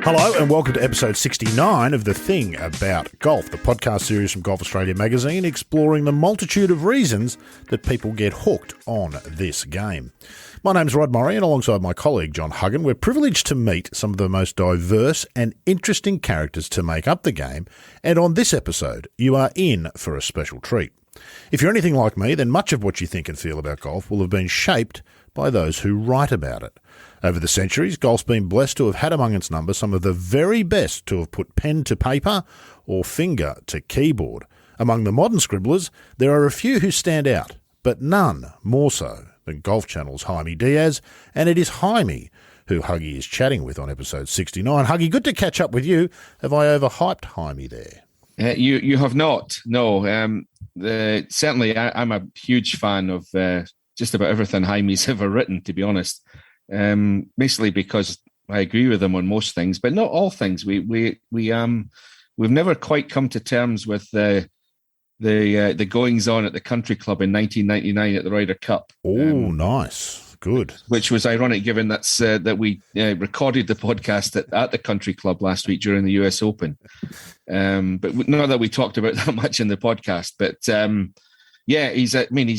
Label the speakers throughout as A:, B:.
A: Hello and welcome to episode 69 of The Thing About Golf, the podcast series from Golf Australia magazine exploring the multitude of reasons that people get hooked on this game. My name's Rod Murray and alongside my colleague John Huggan, we're privileged to meet some of the most diverse and interesting characters to make up the game, and on this episode you are in for a special treat. If you're anything like me, then much of what you think and feel about golf will have been shaped by those who write about it. Over the centuries, golf's been blessed to have had among its number some of the very best to have put pen to paper or finger to keyboard. Among the modern scribblers, there are a few who stand out, but none more so than Golf Channel's Jaime Diaz, and it is Jaime who Huggy is chatting with on episode 69. Huggy, good to catch up with you. Have I overhyped Jaime there?
B: You have not, no. Certainly, I'm a huge fan of just about everything Jaime's ever written, to be honest. Basically because I agree with him on most things, but not all things. We've never quite come to terms with the goings on at the Country Club in 1999 at the Ryder Cup.
A: Oh, nice, good.
B: Which was ironic, given that we recorded the podcast at the Country Club last week during the US Open. But not that we talked about that much in the podcast, but. Yeah, he's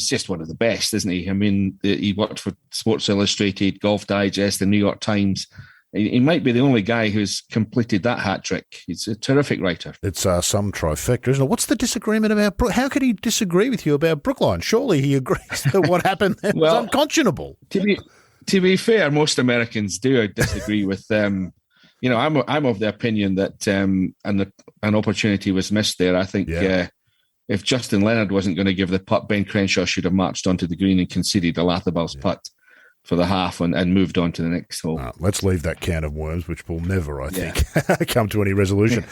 B: just one of the best, isn't he? I mean, he worked for Sports Illustrated, Golf Digest, the New York Times. He might be the only guy who's completed that hat trick. He's a terrific writer.
A: It's some trifecta, isn't it? What's the disagreement about how could he disagree with you about Brookline? Surely he agrees that what happened there was unconscionable.
B: To be fair, most Americans do disagree with them. I'm of the opinion that an opportunity was missed there. I think. Yeah. If Justin Leonard wasn't going to give the putt, Ben Crenshaw should have marched onto the green and conceded a Lathabel's putt for the half and moved on to the next hole.
A: Let's leave that can of worms, which will never, I think, come to any resolution.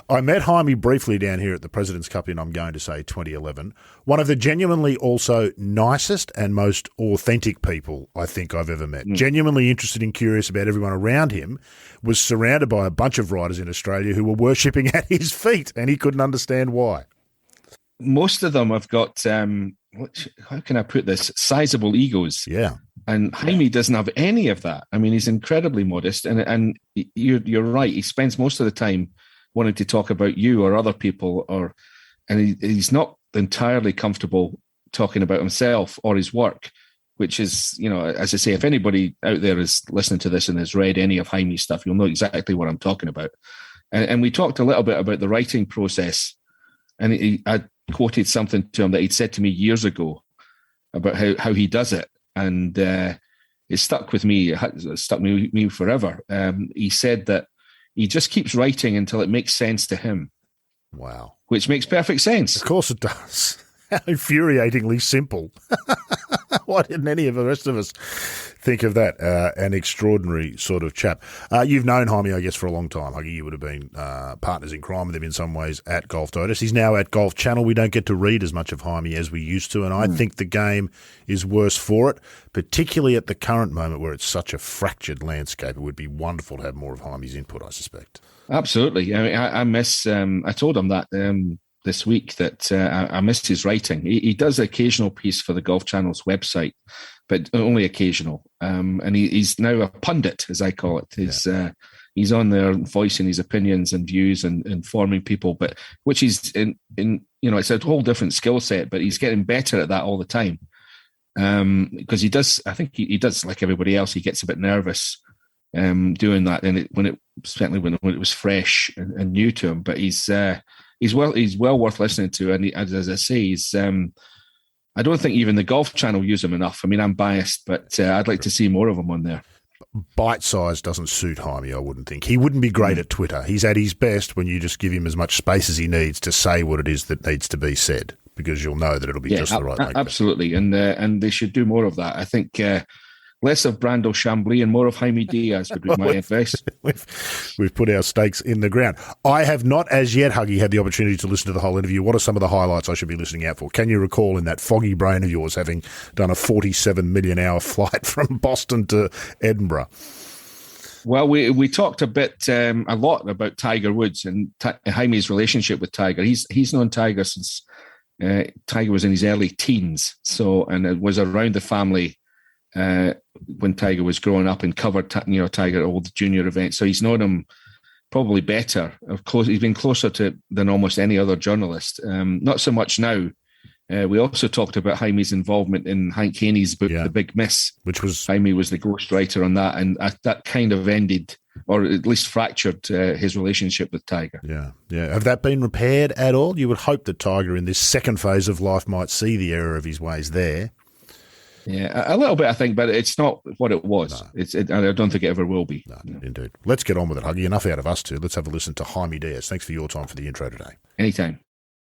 A: I met Jaime briefly down here at the President's Cup in, I'm going to say, 2011. One of the genuinely also nicest and most authentic people I think I've ever met. Genuinely interested and curious about everyone around him, was surrounded by a bunch of writers in Australia who were worshipping at his feet, and he couldn't understand why.
B: Most of them have got, how can I put this, sizable egos.
A: Yeah.
B: And Jaime doesn't have any of that. I mean, he's incredibly modest. And you're right. He spends most of the time wanting to talk about you or other people, and he's not entirely comfortable talking about himself or his work, which is, as I say, if anybody out there is listening to this and has read any of Jaime's stuff, you'll know exactly what I'm talking about. And we talked a little bit about the writing process. And I quoted something to him that he'd said to me years ago about how he does it. And it stuck with me. It stuck with me forever. He said that he just keeps writing until it makes sense to him.
A: Wow.
B: Which makes perfect sense.
A: Of course it does. How infuriatingly simple. Why didn't any of the rest of us think of that? An extraordinary sort of chap. You've known Jaime, I guess, for a long time. Huggy, you would have been partners in crime with him in some ways at Golf Digest. He's now at Golf Channel. We don't get to read as much of Jaime as we used to, and I think the game is worse for it, particularly at the current moment where it's such a fractured landscape. It would be wonderful to have more of Jaime's input, I suspect.
B: Absolutely. I mean, I miss, I told him that this week that I missed his writing. He does an occasional piece for the Golf Channel's website, but only occasional. And he's now a pundit, as I call it. He's on there voicing his opinions and views and informing people, but which he's in it's a whole different skill set, but he's getting better at that all the time. Because he does, I think he does like everybody else. He gets a bit nervous doing that, and when it was fresh and new to him. But he's well worth listening to, and as I say, he's. I don't think even the Golf Channel use him enough. I mean, I'm biased, but I'd like to see more of him on there.
A: Bite size doesn't suit Jaime, I wouldn't think. He wouldn't be great at Twitter. He's at his best when you just give him as much space as he needs to say what it is that needs to be said, because you'll know that it'll be just the right thing.
B: Absolutely, and they should do more of that. I think less of Brando Chambly and more of Jaime Diaz would be my advice.
A: We've put our stakes in the ground. I have not as yet, Huggy, had the opportunity to listen to the whole interview. What are some of the highlights I should be listening out for? Can you recall in that foggy brain of yours having done a 47 million hour flight from Boston to Edinburgh?
B: Well, we talked a lot about Tiger Woods and Jaime's relationship with Tiger. He's known Tiger since Tiger was in his early teens, and it was around the family when Tiger was growing up and covered Tiger at all the junior events. So he's known him probably better. Of course, he's been closer to than almost any other journalist. Not so much now. We also talked about Jaime's involvement in Hank Haney's book, The Big Miss,
A: which was
B: Jaime was the ghostwriter on that, and that kind of ended, or at least fractured, his relationship with Tiger.
A: Yeah. Have that been repaired at all? You would hope that Tiger, in this second phase of life, might see the error of his ways there.
B: Yeah, a little bit, I think, but it's not what it was. No. I don't think it ever will be.
A: No, indeed. Let's get on with it, Huggy. Enough out of us two. Let's have a listen to Jaime Diaz. Thanks for your time for the intro today.
B: Anytime.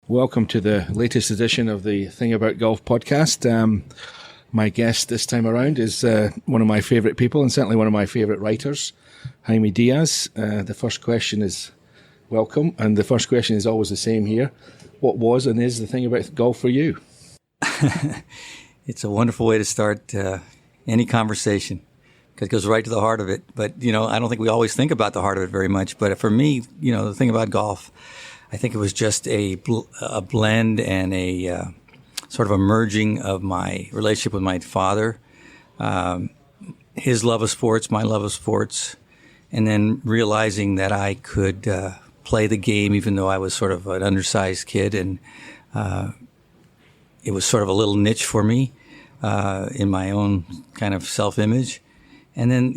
C: Welcome to the latest edition of the Thing About Golf podcast. My guest this time around is one of my favourite people and certainly one of my favourite writers, Jaime Diaz. The first question is welcome, and the first question is always the same here. What was and is the thing about golf for you?
D: It's a wonderful way to start any conversation because it goes right to the heart of it. But, I don't think we always think about the heart of it very much. But for me, the thing about golf, I think it was just a blend and a sort of a merging of my relationship with my father, his love of sports, my love of sports, and then realizing that I could play the game even though I was sort of an undersized kid. And it was sort of a little niche for me in my own kind of self-image. And then,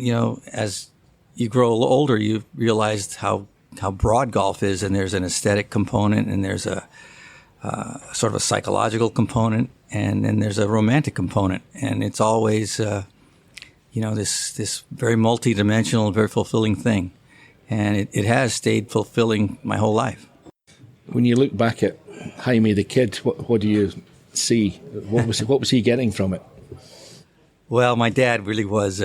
D: as you grow older, you realized how broad golf is, and there's an aesthetic component, and there's a sort of a psychological component, and then there's a romantic component. And it's always, this very multidimensional, very fulfilling thing. And it has stayed fulfilling my whole life.
C: When you look back at Jaime the kid, what do you see? What was he getting from it?
D: Well, my dad really was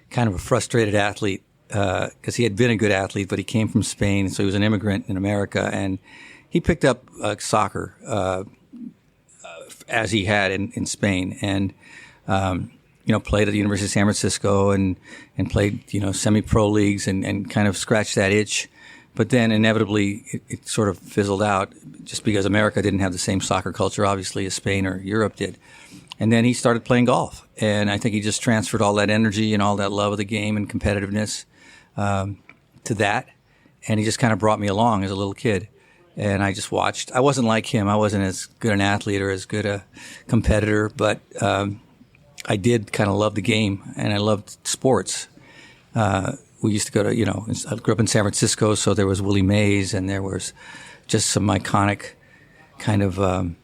D: kind of a frustrated athlete because he had been a good athlete, but he came from Spain, so he was an immigrant in America, and he picked up soccer as he had in Spain, and played at the University of San Francisco and played semi-pro leagues and kind of scratched that itch. But then inevitably it sort of fizzled out just because America didn't have the same soccer culture, obviously, as Spain or Europe did. And then he started playing golf. And I think he just transferred all that energy and all that love of the game and competitiveness to that. And he just kind of brought me along as a little kid. And I just watched. I wasn't like him. I wasn't as good an athlete or as good a competitor. But I did kind of love the game, and I loved sports. We used to go to, I grew up in San Francisco, so there was Willie Mays, and there was just some iconic kind of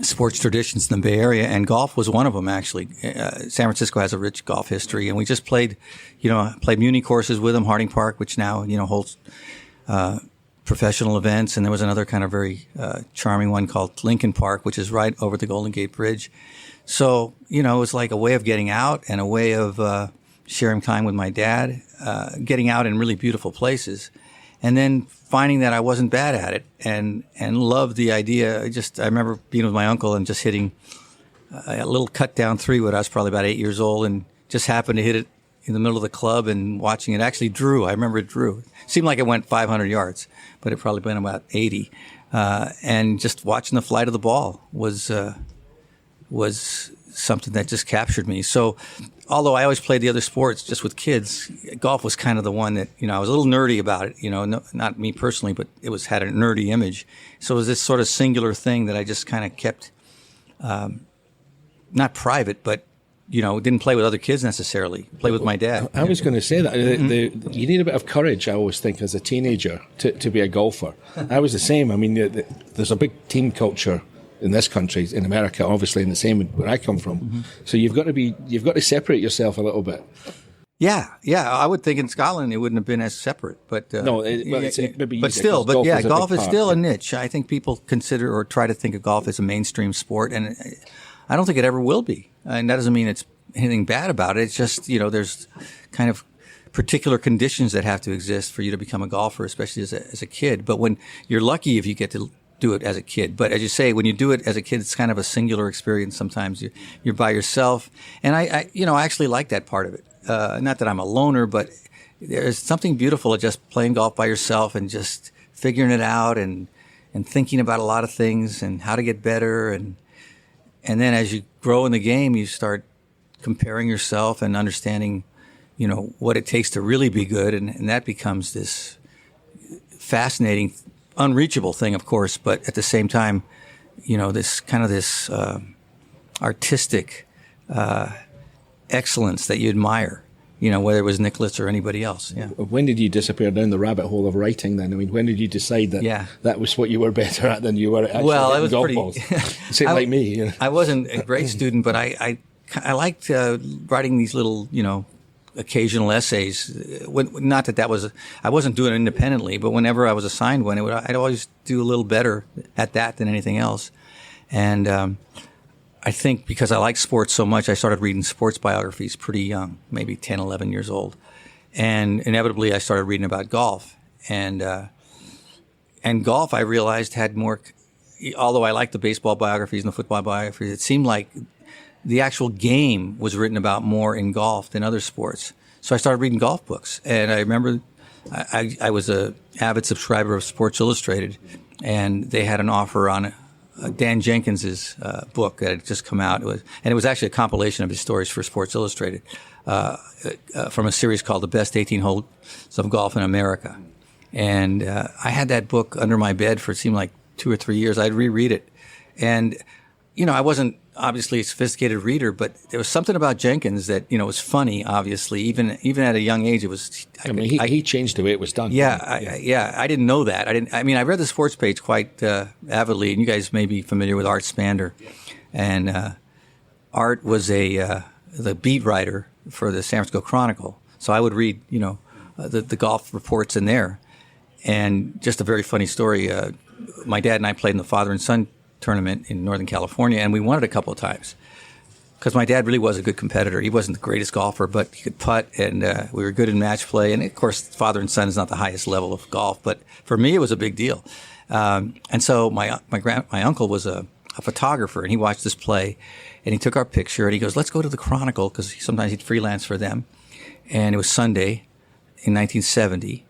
D: sports traditions in the Bay Area, and golf was one of them, actually. San Francisco has a rich golf history, and we just played Muni courses with them, Harding Park, which now, holds professional events, and there was another kind of very charming one called Lincoln Park, which is right over the Golden Gate Bridge. So, it was like a way of getting out and a way of sharing time with my dad, getting out in really beautiful places, and then finding that I wasn't bad at it and loved the idea. I remember being with my uncle and just hitting a little cut down three when I was probably about 8 years old, and just happened to hit it in the middle of the club, and watching it actually drew. I remember it drew. It seemed like it went 500 yards, but it probably went about 80. And just watching the flight of the ball was something that just captured me. So although I always played the other sports just with kids, golf was kind of the one that, I was a little nerdy about it, not me personally, but it had a nerdy image. So it was this sort of singular thing that I just kind of kept, not private, but, didn't play with other kids necessarily, play with my dad.
C: I was going to say that. You need a bit of courage, I always think, as a teenager to be a golfer. I was the same. I mean, there's a big team culture in this country, in America, obviously, and the same where I come from. Mm-hmm. So you've got to separate yourself a little bit.
D: Yeah. I would think in Scotland it wouldn't have been as separate, but golf is still a niche. I think people consider or try to think of golf as a mainstream sport, and I don't think it ever will be. And that doesn't mean it's anything bad about it. It's just there's kind of particular conditions that have to exist for you to become a golfer, especially as a kid. But when you're lucky if you get to do it as a kid. But as you say, when you do it as a kid, it's kind of a singular experience. Sometimes you're by yourself. And I actually like that part of it. Not that I'm a loner, but there's something beautiful at just playing golf by yourself and just figuring it out and thinking about a lot of things and how to get better. And then as you grow in the game, you start comparing yourself and understanding, what it takes to really be good. And that becomes this fascinating, unreachable thing, of course, but at the same time, this kind of this artistic excellence that you admire, whether it was Nicklaus or anybody else. Yeah.
C: When did you disappear down the rabbit hole of writing then? I mean, when did you decide that that was what you were better at than you were at actually hitting golf balls? Same like me.
D: I wasn't a great student, but I liked writing these little, occasional essays. Not that was, I wasn't doing it independently, but whenever I was assigned one, I'd always do a little better at that than anything else. And I think because I like sports so much, I started reading sports biographies pretty young, maybe 10, 11 years old. And inevitably, I started reading about golf. And golf, I realized, had more, although I liked the baseball biographies and the football biographies, it seemed like the actual game was written about more in golf than other sports. So I started reading golf books. And I remember I was an avid subscriber of Sports Illustrated, and they had an offer on Dan Jenkins's book that had just come out. It was actually a compilation of his stories for Sports Illustrated from a series called The Best 18 Holes of Golf in America. And I had that book under my bed for it seemed like 2 or 3 years. I'd reread it. And, I wasn't obviously a sophisticated reader, but there was something about Jenkins that, was funny, obviously. Even at a young age, it was...
C: he changed the way it was done.
D: Yeah, I didn't know that. I read the sports page quite avidly, and you guys may be familiar with Art Spander. And Art was the beat writer for the San Francisco Chronicle. So I would read, the golf reports in there. And just a very funny story. My dad and I played in the father and son tournament in Northern California, and we won it a couple of times because my dad really was a good competitor. He wasn't the greatest golfer, but he could putt, and we were good in match play. And of course, father and son is not the highest level of golf, but for me, it was a big deal. And so my uncle was a photographer, and he watched this play, and he took our picture, and he goes, "Let's go to the Chronicle," because sometimes he'd freelance for them. And it was Sunday in 1970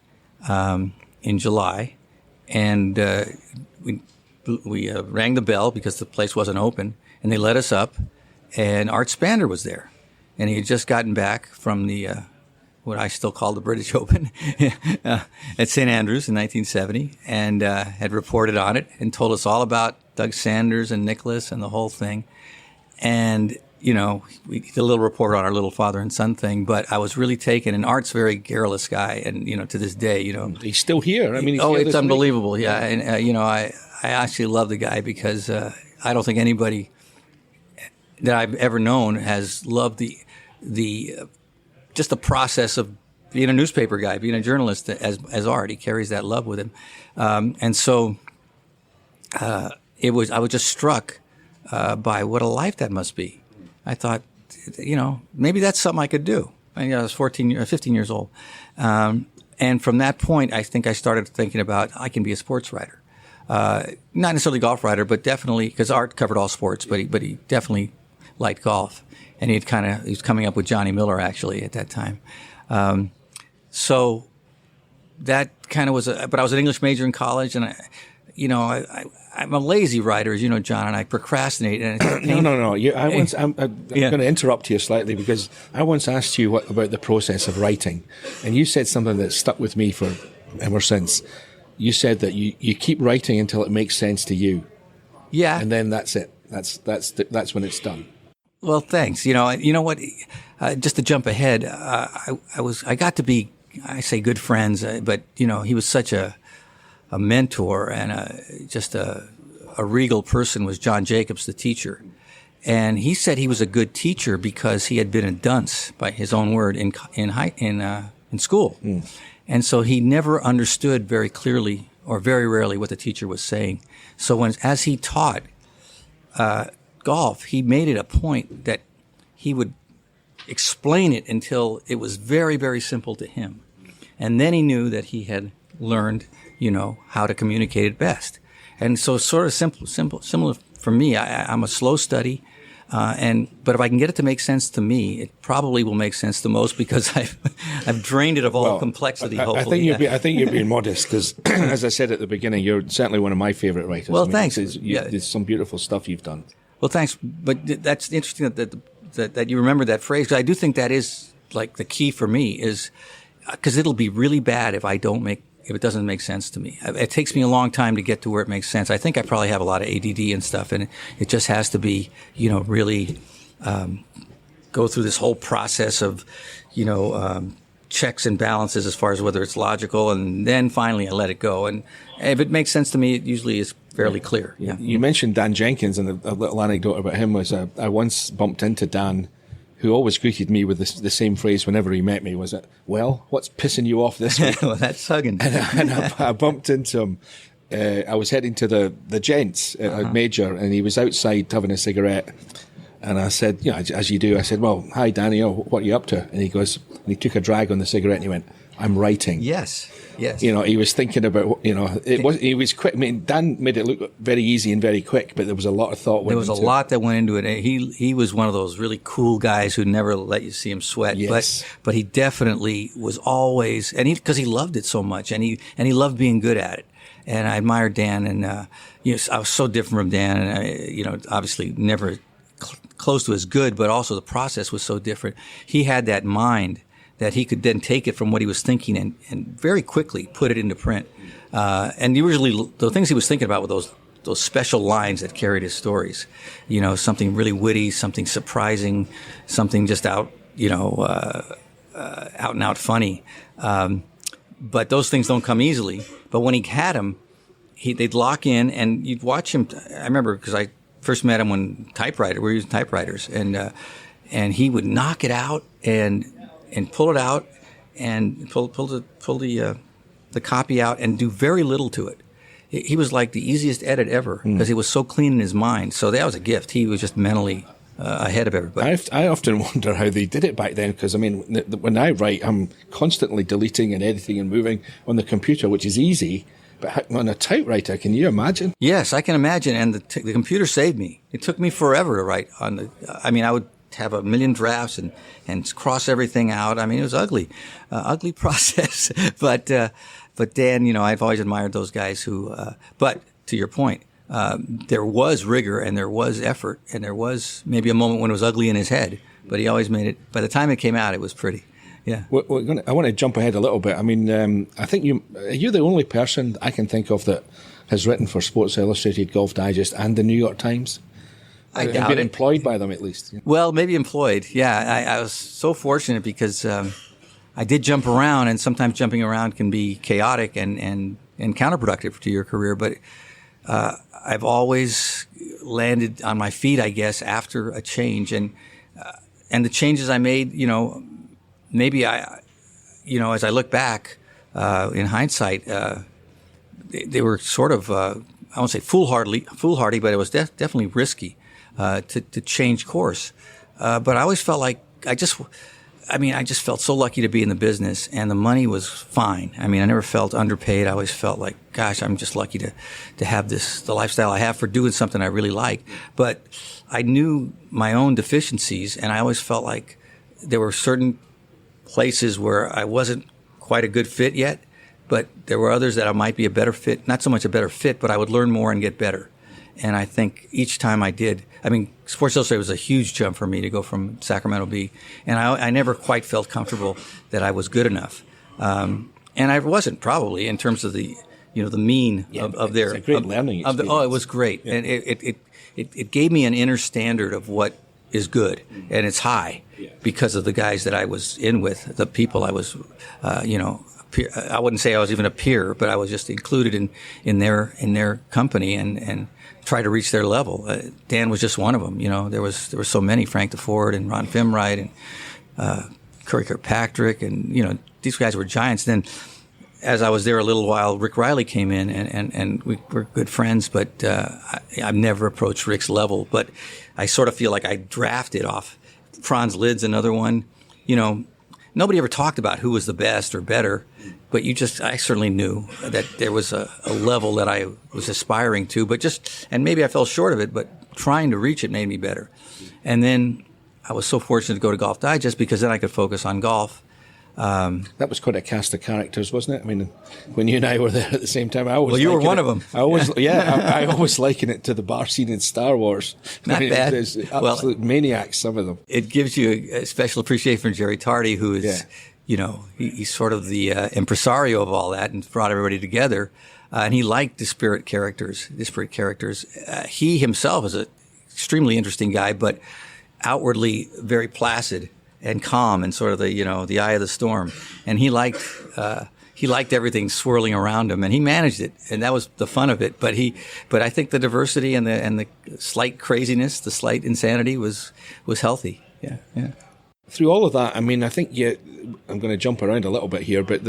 D: in July, and we rang the bell because the place wasn't open, and they let us up, and Art Spander was there. And he had just gotten back from the, what I still call the British Open at St. Andrews in 1970, and had reported on it and told us all about Doug Sanders and Nicklaus and the whole thing. And, we did a little report on our little father and son thing, but I was really taken. And Art's a very garrulous guy, and, to this day,
C: He's still here. He's
D: it's unbelievable. Week. Yeah. And, I actually love the guy because I don't think anybody that I've ever known has loved just the process of being a newspaper guy, being a journalist as Art. He carries that love with him. And so I was just struck by what a life that must be. I thought, maybe that's something I could do. I was 15 years old. And from that point, I think I started thinking about I can be a sports writer. Not necessarily golf writer, but definitely, because Art covered all sports, but he definitely liked golf. And he was coming up with Johnny Miller, actually, at that time. So that kind of was but I was an English major in college, and I'm a lazy writer, as you know, John, and I procrastinate. And
C: No. I'm going to interrupt you slightly because I once asked you about the process of writing, and you said something that stuck with me for ever since. You said that you keep writing until it makes sense to you.
D: Yeah.
C: And then that's it. That's when it's done.
D: Well, thanks. You know what? Just to jump ahead, I got to be, I say good friends, but he was such a mentor and just a regal person was John Jacobs, the teacher. And he said he was a good teacher because he had been a dunce, by his own word, in school. Mm. And so he never understood very clearly or very rarely what the teacher was saying. So as he taught golf, he made it a point that he would explain it until it was very, very simple to him. And then he knew that he had learned, how to communicate it best. And so it's sort of similar for me. I'm a slow study. But if I can get it to make sense to me, it probably will make sense to most because I've drained it of all complexity. Hopefully,
C: I think you're being modest because, as I said at the beginning, you're certainly one of my favorite writers.
D: Well, thanks.
C: There's some beautiful stuff you've done.
D: Well, thanks. But that's interesting that you remember that phrase. I do think that is like the key for me is because it'll be really bad if I don't make if it doesn't make sense to me. It takes me a long time to get to where it makes sense. I think I probably have a lot of ADD and stuff, and it just has to be, really go through this whole process of, checks and balances as far as whether it's logical, and then finally I let it go. And if it makes sense to me, it usually is fairly clear. Yeah.
C: You mentioned Dan Jenkins, and a little anecdote about him was I once bumped into Dan, who always greeted me with the same phrase whenever he met me, was it, well, what's pissing you off this week?
D: Well, that's hugging.
C: And I bumped into him. I was heading to the gents at a major, and he was outside having a cigarette. And I said, as you do, I said, well, hi, Danny, what are you up to? And he goes, and he took a drag on the cigarette and he went, I'm writing.
D: Yes.
C: He was thinking about, he was quick. I mean, Dan made it look very easy and very quick, but there was a lot of thought.
D: There was a lot that went into it. He was one of those really cool guys who never let you see him sweat.
C: Yes.
D: But he definitely was always, and because he loved it so much, and he loved being good at it. And I admired Dan, and I was so different from Dan, and obviously never close to as good, but also the process was so different. He had that mind that he could then take it from what he was thinking and very quickly put it into print. And usually the things he was thinking about were those special lines that carried his stories. Something really witty, something surprising, something just out and out funny. But those things don't come easily. But when he had them, they'd lock in, and you'd watch him. I remember because I first met him when we were using typewriters, and he would knock it out and pull it out and pull the copy out and do very little to it. He was like the easiest edit ever because he was so clean in his mind. So that was a gift. He was just mentally ahead of everybody.
C: I often wonder how they did it back then, because I mean, when I write, I'm constantly deleting and editing and moving on the computer, which is easy. But on a typewriter, can you imagine?
D: Yes, I can imagine. And the computer saved me. It took me forever to write on I would have a million drafts and cross everything out. I mean, it was ugly process. But Dan, I've always admired those guys who, but to your point, there was rigor and there was effort and there was maybe a moment when it was ugly in his head, but he always made it. By the time it came out, it was pretty. Yeah.
C: I want to jump ahead a little bit. I mean, I think you're the only person I can think of that has written for Sports Illustrated, Golf Digest, and the New York Times.
D: I doubt
C: I've been
D: it.
C: employed by them at least.
D: Well, maybe employed. Yeah, I was so fortunate because I did jump around, and sometimes jumping around can be chaotic and counterproductive to your career. But I've always landed on my feet, I guess, after a change, and the changes I made, maybe as I look back in hindsight, they were sort of, I won't say foolhardy, but it was definitely risky to change course. But I always felt like I just felt so lucky to be in the business, and the money was fine. I mean, I never felt underpaid. I always felt like, gosh, I'm just lucky to have the lifestyle I have for doing something I really like. But I knew my own deficiencies, and I always felt like there were certain places where I wasn't quite a good fit yet, but there were others that I might be a better fit, not so much a better fit, but I would learn more and get better. And I think each time I did, Sports Illustrated was a huge jump for me to go from Sacramento Bee, and I never quite felt comfortable that I was good enough. And I wasn't, probably, in terms of the mean of their...
C: It's a great learning experience.
D: It was great. Yeah. And it gave me an inner standard of what is good, and it's high because of the guys that I was in with, the people I was, I wouldn't say I was even a peer, but I was just included in their company and try to reach their level. Dan was just one of them. There were so many, Frank DeFord and Ron Fimwright and Curry Kirkpatrick, and these guys were giants. Then, as I was there a little while, Rick Riley came in, and we were good friends. But I've never approached Rick's level. But I sort of feel like I drafted off. Franz Lid's another one. Nobody ever talked about who was the best or better, but I certainly knew that there was a level that I was aspiring to, and maybe I fell short of it, but trying to reach it made me better. And then I was so fortunate to go to Golf Digest, because then I could focus on golf.
C: That was quite a cast of characters, wasn't it? I mean, when you and I were there at the same time,
D: you were one of them.
C: I always liken it to the bar scene in Star Wars.
D: Not bad.
C: There's absolute maniacs, some of them.
D: It gives you a special appreciation for Jerry Tardy, who is he's sort of the impresario of all that and brought everybody together. And he liked disparate characters. He himself is an extremely interesting guy, but outwardly very placid and calm and sort of the eye of the storm. And he liked everything swirling around him, and he managed it, and that was the fun of it. But I think the diversity and the slight craziness, the slight insanity was healthy. Yeah.
C: Through all of that, I mean, I think I'm going to jump around a little bit here, but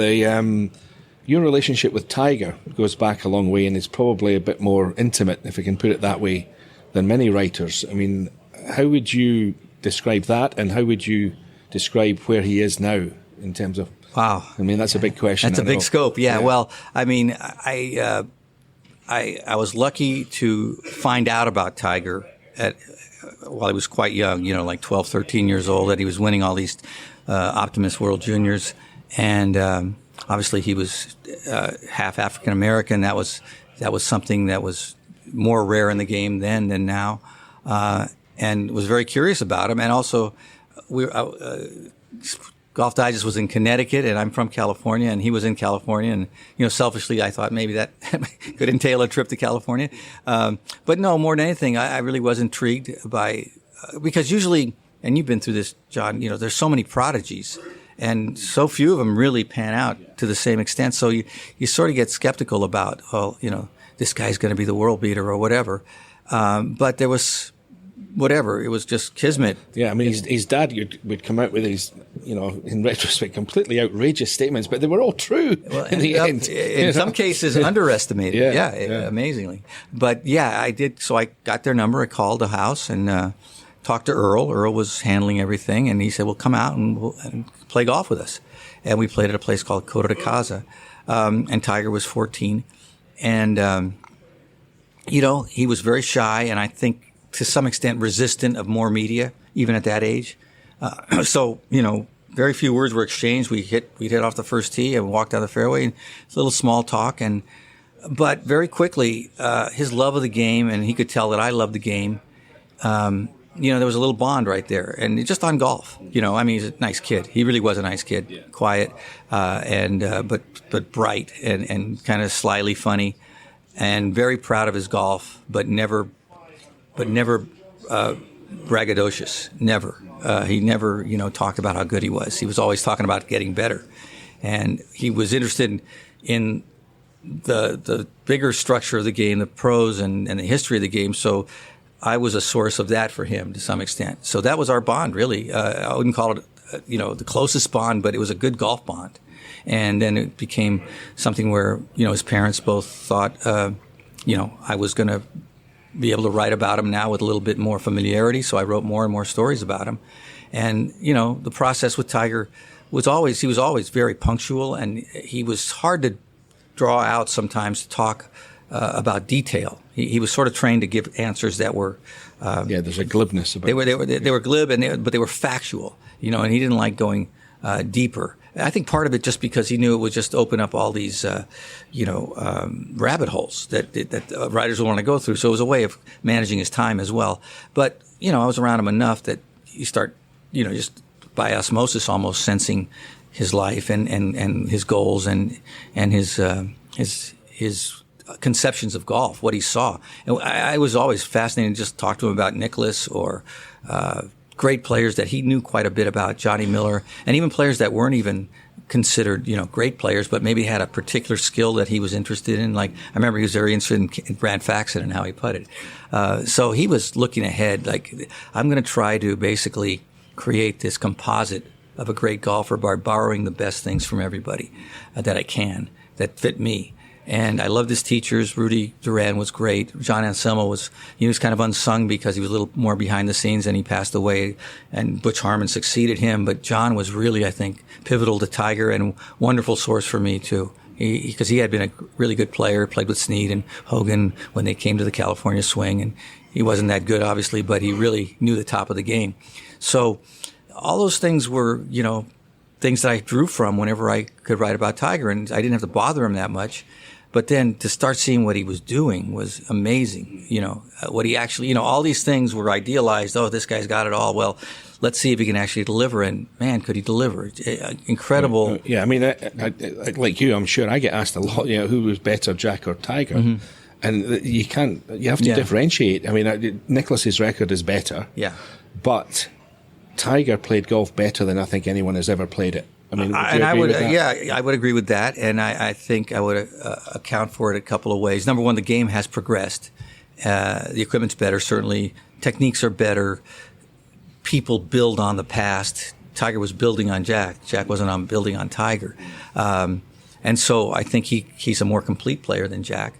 C: your relationship with Tiger goes back a long way and is probably a bit more intimate, if I can put it that way, than many writers. I mean, how would you describe that, and how would you describe where he is now in terms of?
D: Wow.
C: I mean, that's a big question.
D: That's a big scope. Yeah. Well, I mean, I was lucky to find out about Tiger while he was quite young, like 12, 13 years old, that he was winning all these Optimist World Juniors. And obviously he was half African American. That was something that was more rare in the game then than now. And was very curious about him. And also, Golf Digest was in Connecticut, and I'm from California, and he was in California. And, selfishly, I thought maybe that could entail a trip to California. But no, more than anything, I really was intrigued by, because usually, and you've been through this, John, there's so many prodigies, and so few of them really pan out to the same extent. So you sort of get skeptical about, this guy's going to be the world beater or whatever. But there was, whatever, it was just kismet.
C: Yeah, I mean, his dad would come out with these, in retrospect, completely outrageous statements, but they were all true in the end.
D: In some cases, underestimated. Yeah, amazingly. But yeah, I did. So I got their number. I called the house and talked to Earl. Earl was handling everything, and he said, "Well, come out and play golf with us." And we played at a place called Coto de Casa, and Tiger was 14, and he was very shy, and I think, to some extent, resistant of more media, even at that age. So, very few words were exchanged. We'd hit off the first tee and walked down the fairway, and a little small talk. But very quickly, his love of the game, and he could tell that I loved the game. There was a little bond right there, and just on golf. He's a nice kid. He really was a nice kid, quiet, but bright and kind of slyly funny, and very proud of his golf, but never braggadocious. Never. He never, talked about how good he was. He was always talking about getting better. And he was interested in the bigger structure of the game, the pros and the history of the game. So I was a source of that for him to some extent. So that was our bond, really. I wouldn't call it, the closest bond, but it was a good golf bond. And then it became something where, his parents both thought, I was going to be able to write about him now with a little bit more familiarity. So I wrote more and more stories about him. And, the process with Tiger was always very punctual, and he was hard to draw out sometimes to talk about detail. He was sort of trained to give answers that were
C: there's a glibness about
D: they were glib, but they were factual, and he didn't like going deeper. I think part of it just because he knew it would just open up all these rabbit holes that writers would want to go through. So it was a way of managing his time as well. But I was around him enough that you start just by osmosis almost sensing his life and his goals and his conceptions of golf, what he saw. And I was always fascinated to just talk to him about Nicklaus or great players that he knew quite a bit about, Johnny Miller, and even players that weren't even considered, great players, but maybe had a particular skill that he was interested in. Like, I remember he was very interested in Brad Faxon and how he putted. So he was looking ahead, like, I'm going to try to basically create this composite of a great golfer by borrowing the best things from everybody that I can, that fit me. And I loved his teachers. Rudy Duran was great. John Anselmo was kind of unsung because he was a little more behind the scenes and he passed away, and Butch Harmon succeeded him. But John was really, I think, pivotal to Tiger and wonderful source for me too. Because he had been a really good player, played with Snead and Hogan when they came to the California swing, and he wasn't that good, obviously, but he really knew the top of the game. So all those things were, things that I drew from whenever I could write about Tiger, and I didn't have to bother him that much. But then to start seeing what he was doing was amazing. What he actually, all these things were idealized. Oh, this guy's got it all. Well, let's see if he can actually deliver. And man, could he deliver? Incredible.
C: Yeah, I mean, I, like you, I'm sure I get asked a lot, who was better, Jack or Tiger? Mm-hmm. And you have to differentiate. I mean, Nicklaus's record is better.
D: Yeah.
C: But Tiger played golf better than I think anyone has ever played it. I mean,
D: I would agree with that. And I think I would account for it a couple of ways. Number one, the game has progressed. The equipment's better, certainly. Techniques are better. People build on the past. Tiger was building on Jack. Jack wasn't building on Tiger. And so I think he's a more complete player than Jack.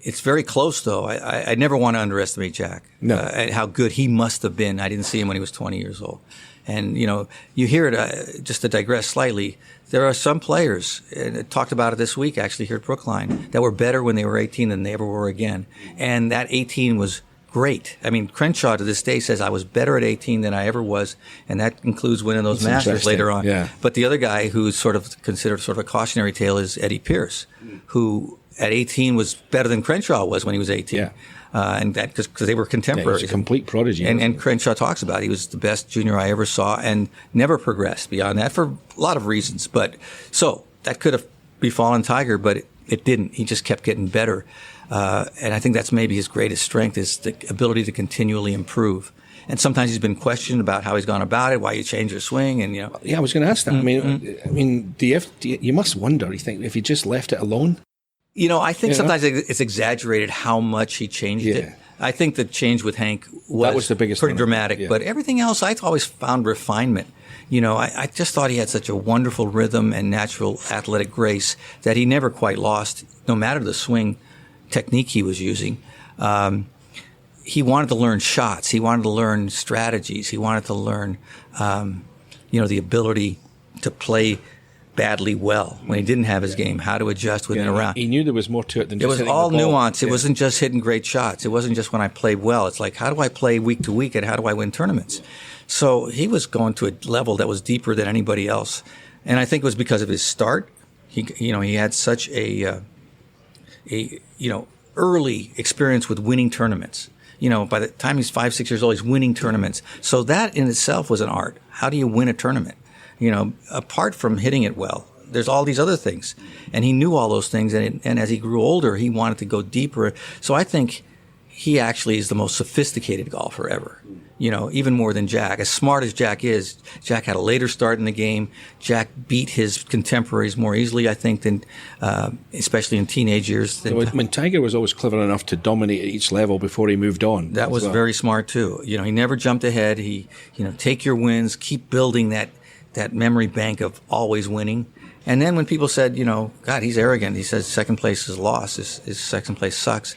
D: It's very close, though. I never want to underestimate Jack.
C: No.
D: And how good he must have been. I didn't see him when he was 20 years old. And, you hear it, just to digress slightly, there are some players, and I talked about it this week actually here at Brookline, that were better when they were 18 than they ever were again. And that 18 was great. I mean, Crenshaw to this day says I was better at 18 than I ever was, and that includes winning those Masters later on.
C: Yeah.
D: But the other guy who's sort of considered sort of a cautionary tale is Eddie Pearce, who at 18 was better than Crenshaw was when he was 18.
C: Yeah.
D: And that because they were contemporaries.
C: He was a complete prodigy.
D: And Crenshaw talks about it. He was the best junior I ever saw and never progressed beyond that for a lot of reasons. But so that could have befallen Tiger, but it didn't. He just kept getting better. And I think that's maybe his greatest strength is the ability to continually improve. And sometimes he's been questioned about how he's gone about it, why you change your swing, and
C: Yeah, I was going to ask that. I mean, you must wonder. You think if he just left it alone.
D: I think sometimes it's exaggerated how much he changed it. I think the change with Hank was
C: the biggest
D: pretty
C: one.
D: dramatic.
C: Yeah.
D: But everything else, I always found refinement. I just thought he had such a wonderful rhythm and natural athletic grace that he never quite lost, no matter the swing technique he was using. He wanted to learn shots. He wanted to learn strategies. He wanted to learn, the ability to play badly well when he didn't have his game, how to adjust within a round.
C: He knew there was more to it than just
D: hitting the ball. It was all nuance. It wasn't just hitting great shots. It wasn't just when I played well. It's like, how do I play week to week and how do I win tournaments? So he was going to a level that was deeper than anybody else. And I think it was because of his start. He had such a early experience with winning tournaments. By the time he's 5-6 years old, he's winning tournaments. So that in itself was an art. How do you win a tournament? Apart from hitting it well, there's all these other things. And he knew all those things. And as he grew older, he wanted to go deeper. So I think he actually is the most sophisticated golfer ever. Even more than Jack. As smart as Jack is, Jack had a later start in the game. Jack beat his contemporaries more easily, I think, than especially in teenage years.
C: Tiger was always clever enough to dominate at each level before he moved on.
D: That was very smart too. He never jumped ahead. He, take your wins, keep building that memory bank of always winning. And then when people said, God, he's arrogant. He says second place is a loss. His second place sucks.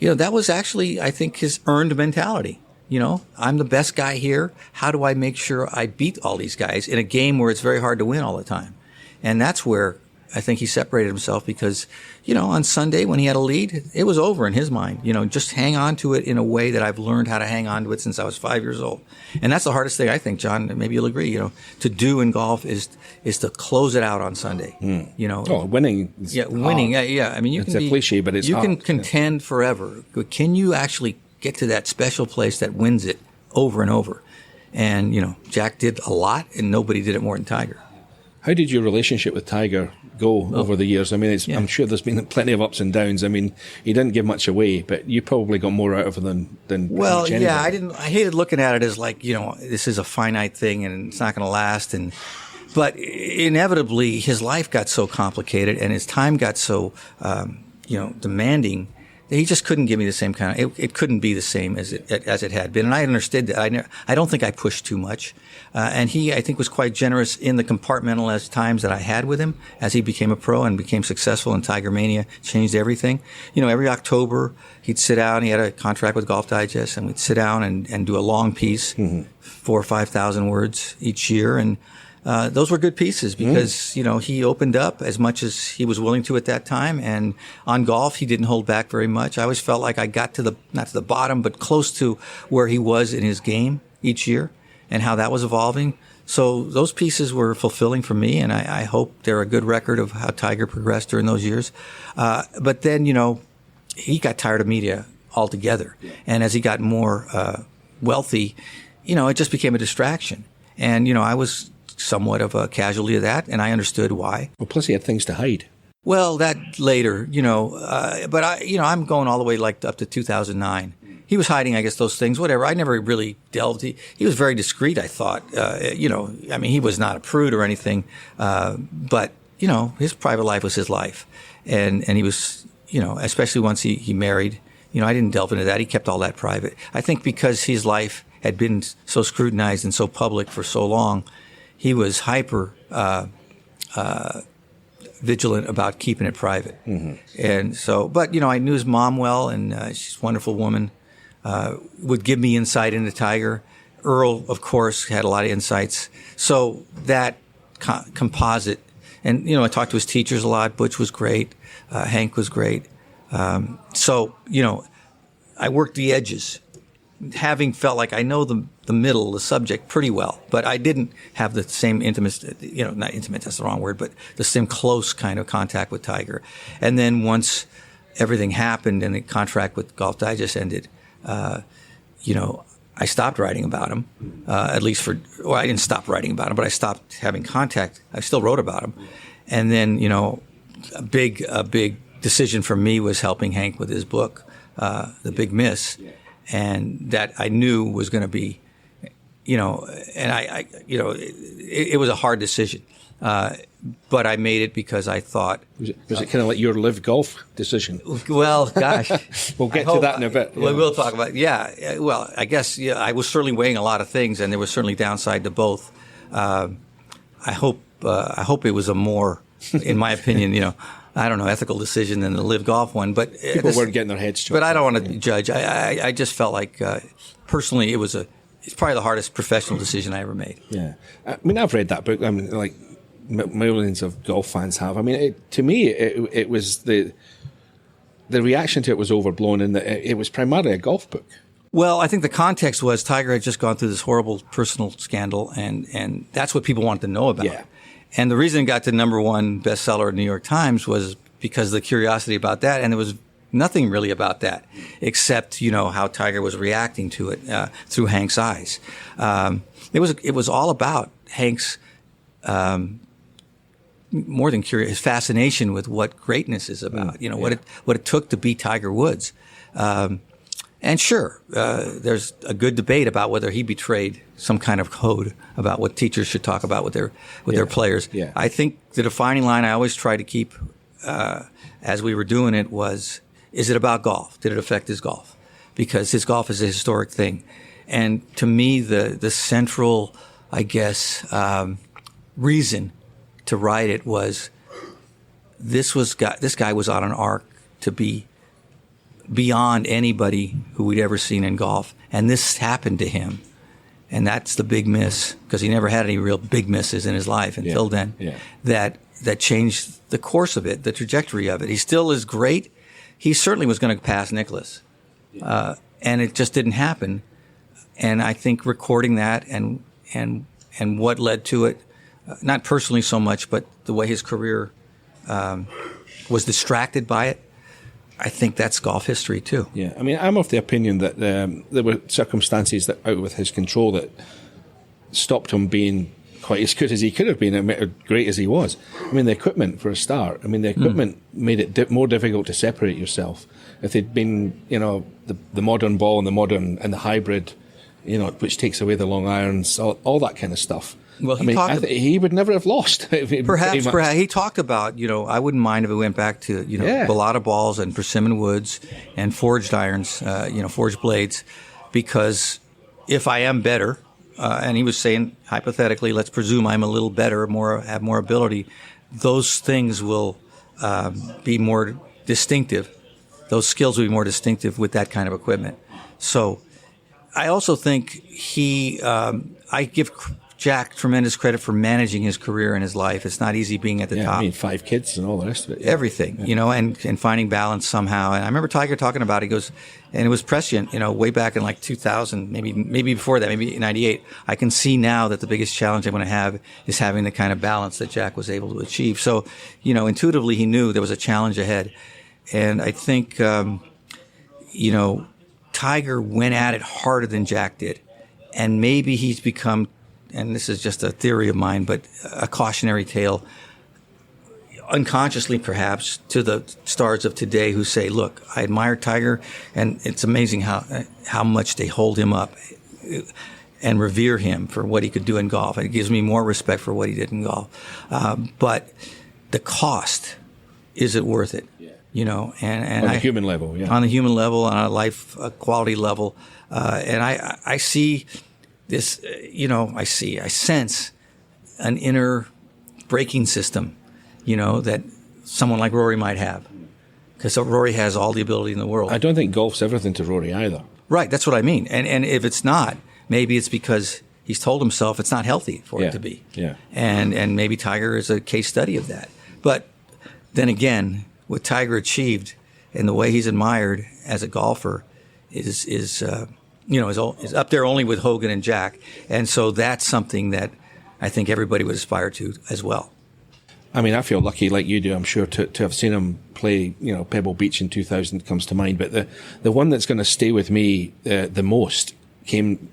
D: That was actually, I think, his earned mentality. I'm the best guy here. How do I make sure I beat all these guys in a game where it's very hard to win all the time? And that's where I think he separated himself because, on Sunday when he had a lead, it was over in his mind. Just hang on to it in a way that I've learned how to hang on to it since I was 5 years old. And that's the hardest thing, I think, John, maybe you'll agree, to do in golf is to close it out on Sunday.
C: Winning.
D: Winning. Yeah. I mean,
C: it's a cliche, but it's
D: you
C: hard.
D: can contend forever. But can you actually get to that special place that wins it over and over? And, Jack did a lot and nobody did it more than Tiger.
C: How did your relationship with Tiger go over the years? I mean, I'm sure there's been plenty of ups and downs. I mean, he didn't give much away, but you probably got more out of him than
D: well,
C: much anybody.
D: I hated looking at it as like, this is a finite thing and it's not going to last. But inevitably, his life got so complicated and his time got so, demanding. He just couldn't give me the same kind of. It couldn't be the same as it had been, and I understood that. I don't think I pushed too much, and he, I think, was quite generous in the compartmentalized times that I had with him as he became a pro and became successful. And Tiger Mania changed everything. Every October he'd sit down. He had a contract with Golf Digest, and we'd sit down and do a long piece, 4,000 or 5,000 words each year, and. Those were good pieces because, he opened up as much as he was willing to at that time. And on golf, he didn't hold back very much. I always felt like I got not to the bottom, but close to where he was in his game each year and how that was evolving. So those pieces were fulfilling for me. And I hope they're a good record of how Tiger progressed during those years. But then, he got tired of media altogether. And as he got more wealthy, it just became a distraction. And, I was somewhat of a casualty of that, and I understood why.
C: Well, plus he had things to hide.
D: Well, that later, but I'm going all the way like up to 2009. He was hiding, I guess, those things, whatever. I never really delved. He was very discreet, I thought. He was not a prude or anything, but, his private life was his life. And he was, especially once he married, I didn't delve into that. He kept all that private. I think because his life had been so scrutinized and so public for so long, he was hyper vigilant about keeping it private. Mm-hmm. And so, but, I knew his mom well, and she's a wonderful woman, would give me insight into Tiger. Earl, of course, had a lot of insights. So that composite, and, I talked to his teachers a lot. Butch was great. Hank was great. So, I worked the edges, having felt like I know the middle, the subject pretty well, but I didn't have the same intimate, not intimate, that's the wrong word, but the same close kind of contact with Tiger. And then once everything happened and the contract with Golf Digest ended, I stopped writing about him, I didn't stop writing about him, but I stopped having contact. I still wrote about him. And then, a big decision for me was helping Hank with his book, The Big Miss. And that I knew was going to be, and it was a hard decision. But I made it because I thought.
C: Was it kind of like your live golf decision?
D: Well, gosh.
C: We'll get to that in a bit.
D: Yeah. We'll talk about it. Yeah. Well, I guess I was certainly weighing a lot of things, and there was certainly downside to both. I hope it was a more, in my opinion, I don't know, ethical decision than the live golf one. But
C: people weren't getting their heads chopped.
D: But I don't want to judge. I just felt like personally it's probably the hardest professional decision I ever made.
C: Yeah. I mean, I've read that book. I mean, like millions of golf fans have. I mean, to me, it was the reaction to it was overblown, and it was primarily a golf book.
D: Well, I think the context was Tiger had just gone through this horrible personal scandal, and that's what people wanted to know about.
C: Yeah.
D: And the reason it got to #1 bestseller at New York Times was because of the curiosity about that, and there was nothing really about that except how Tiger was reacting to it through Hank's eyes. It was all about Hank's more than curious, his fascination with what greatness is about. What it took to be Tiger Woods. And sure, there's a good debate about whether he betrayed some kind of code about what teachers should talk about with their players.
C: Yeah.
D: I think the defining line I always try to keep as we were doing it was, is it about golf? Did it affect his golf? Because his golf is a historic thing. And to me, the central, I guess, reason to write it was this guy was on an arc to be beyond anybody who we'd ever seen in golf. And this happened to him. And that's the big miss, because he never had any real big misses in his life until then.
C: Yeah.
D: That changed the course of it, the trajectory of it. He still is great. He certainly was going to pass Nicklaus. And it just didn't happen. And I think recording that and what led to it, not personally so much, but the way his career was distracted by it, I think that's golf history too.
C: Yeah, I mean, I'm of the opinion that there were circumstances that out with his control that stopped him being quite as good as he could have been, or great as he was. I mean, the equipment for a start. I mean, the equipment made it more difficult to separate yourself. If they'd been, the modern ball and the hybrid, which takes away the long irons, all that kind of stuff.
D: Well,
C: he would never have lost.
D: Perhaps he talked about, I wouldn't mind if we went back to, Balata balls and persimmon woods and forged irons, forged blades, because if I am better, and he was saying hypothetically, let's presume I'm a little better, have more ability, those things will be more distinctive. Those skills will be more distinctive with that kind of equipment. So I also think I give Jack tremendous credit for managing his career and his life. It's not easy being at the top.
C: I mean, 5 kids and all the rest of it. Yeah.
D: Everything, and finding balance somehow. And I remember Tiger talking about it. He goes, and it was prescient, way back in like 2000, maybe before that, maybe 98. I can see now that the biggest challenge I'm going to have is having the kind of balance that Jack was able to achieve. So, intuitively he knew there was a challenge ahead. And I think, Tiger went at it harder than Jack did. and maybe he's become, and this is just a theory of mine, but a cautionary tale, unconsciously perhaps, to the stars of today who say, look, I admire Tiger, and it's amazing how much they hold him up and revere him for what he could do in golf. And it gives me more respect for what he did in golf. But the cost, is it worth it?
C: Yeah.
D: You know, and
C: on the human level, yeah.
D: On the human level, on a life quality level. And I see this, you know, I sense an inner braking system, you know, that someone like Rory might have. Because Rory has all the ability in the world.
C: I don't think golf's everything to Rory either.
D: Right, that's what I mean. And if it's not, maybe it's because he's told himself it's not healthy for it to be.
C: Yeah.
D: And maybe Tiger is a case study of that. But then again, what Tiger achieved and the way he's admired as a golfer is up there only with Hogan and Jack. And so that's something that I think everybody would aspire to as well.
C: I mean, I feel lucky, like you do, I'm sure, to have seen him play, you know, Pebble Beach in 2000 comes to mind. But the one that's going to stay with me the most came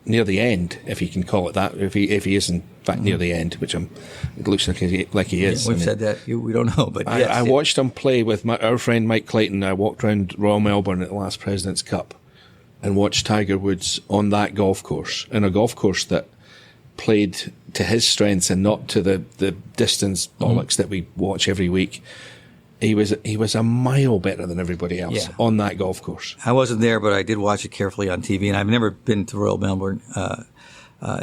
C: near the end, if you can call it that, if he is in fact near the end, which it looks like he is.
D: Yeah, we've said that. We don't know, but yes.
C: I watched him play with our friend Mike Clayton. I walked around Royal Melbourne at the last President's Cup and watched Tiger Woods on that golf course, in a golf course that played to his strengths and not to the distance bollocks that we watch every week. He was a mile better than everybody else on that golf course.
D: I wasn't there, but I did watch it carefully on TV, and I've never been to Royal Melbourne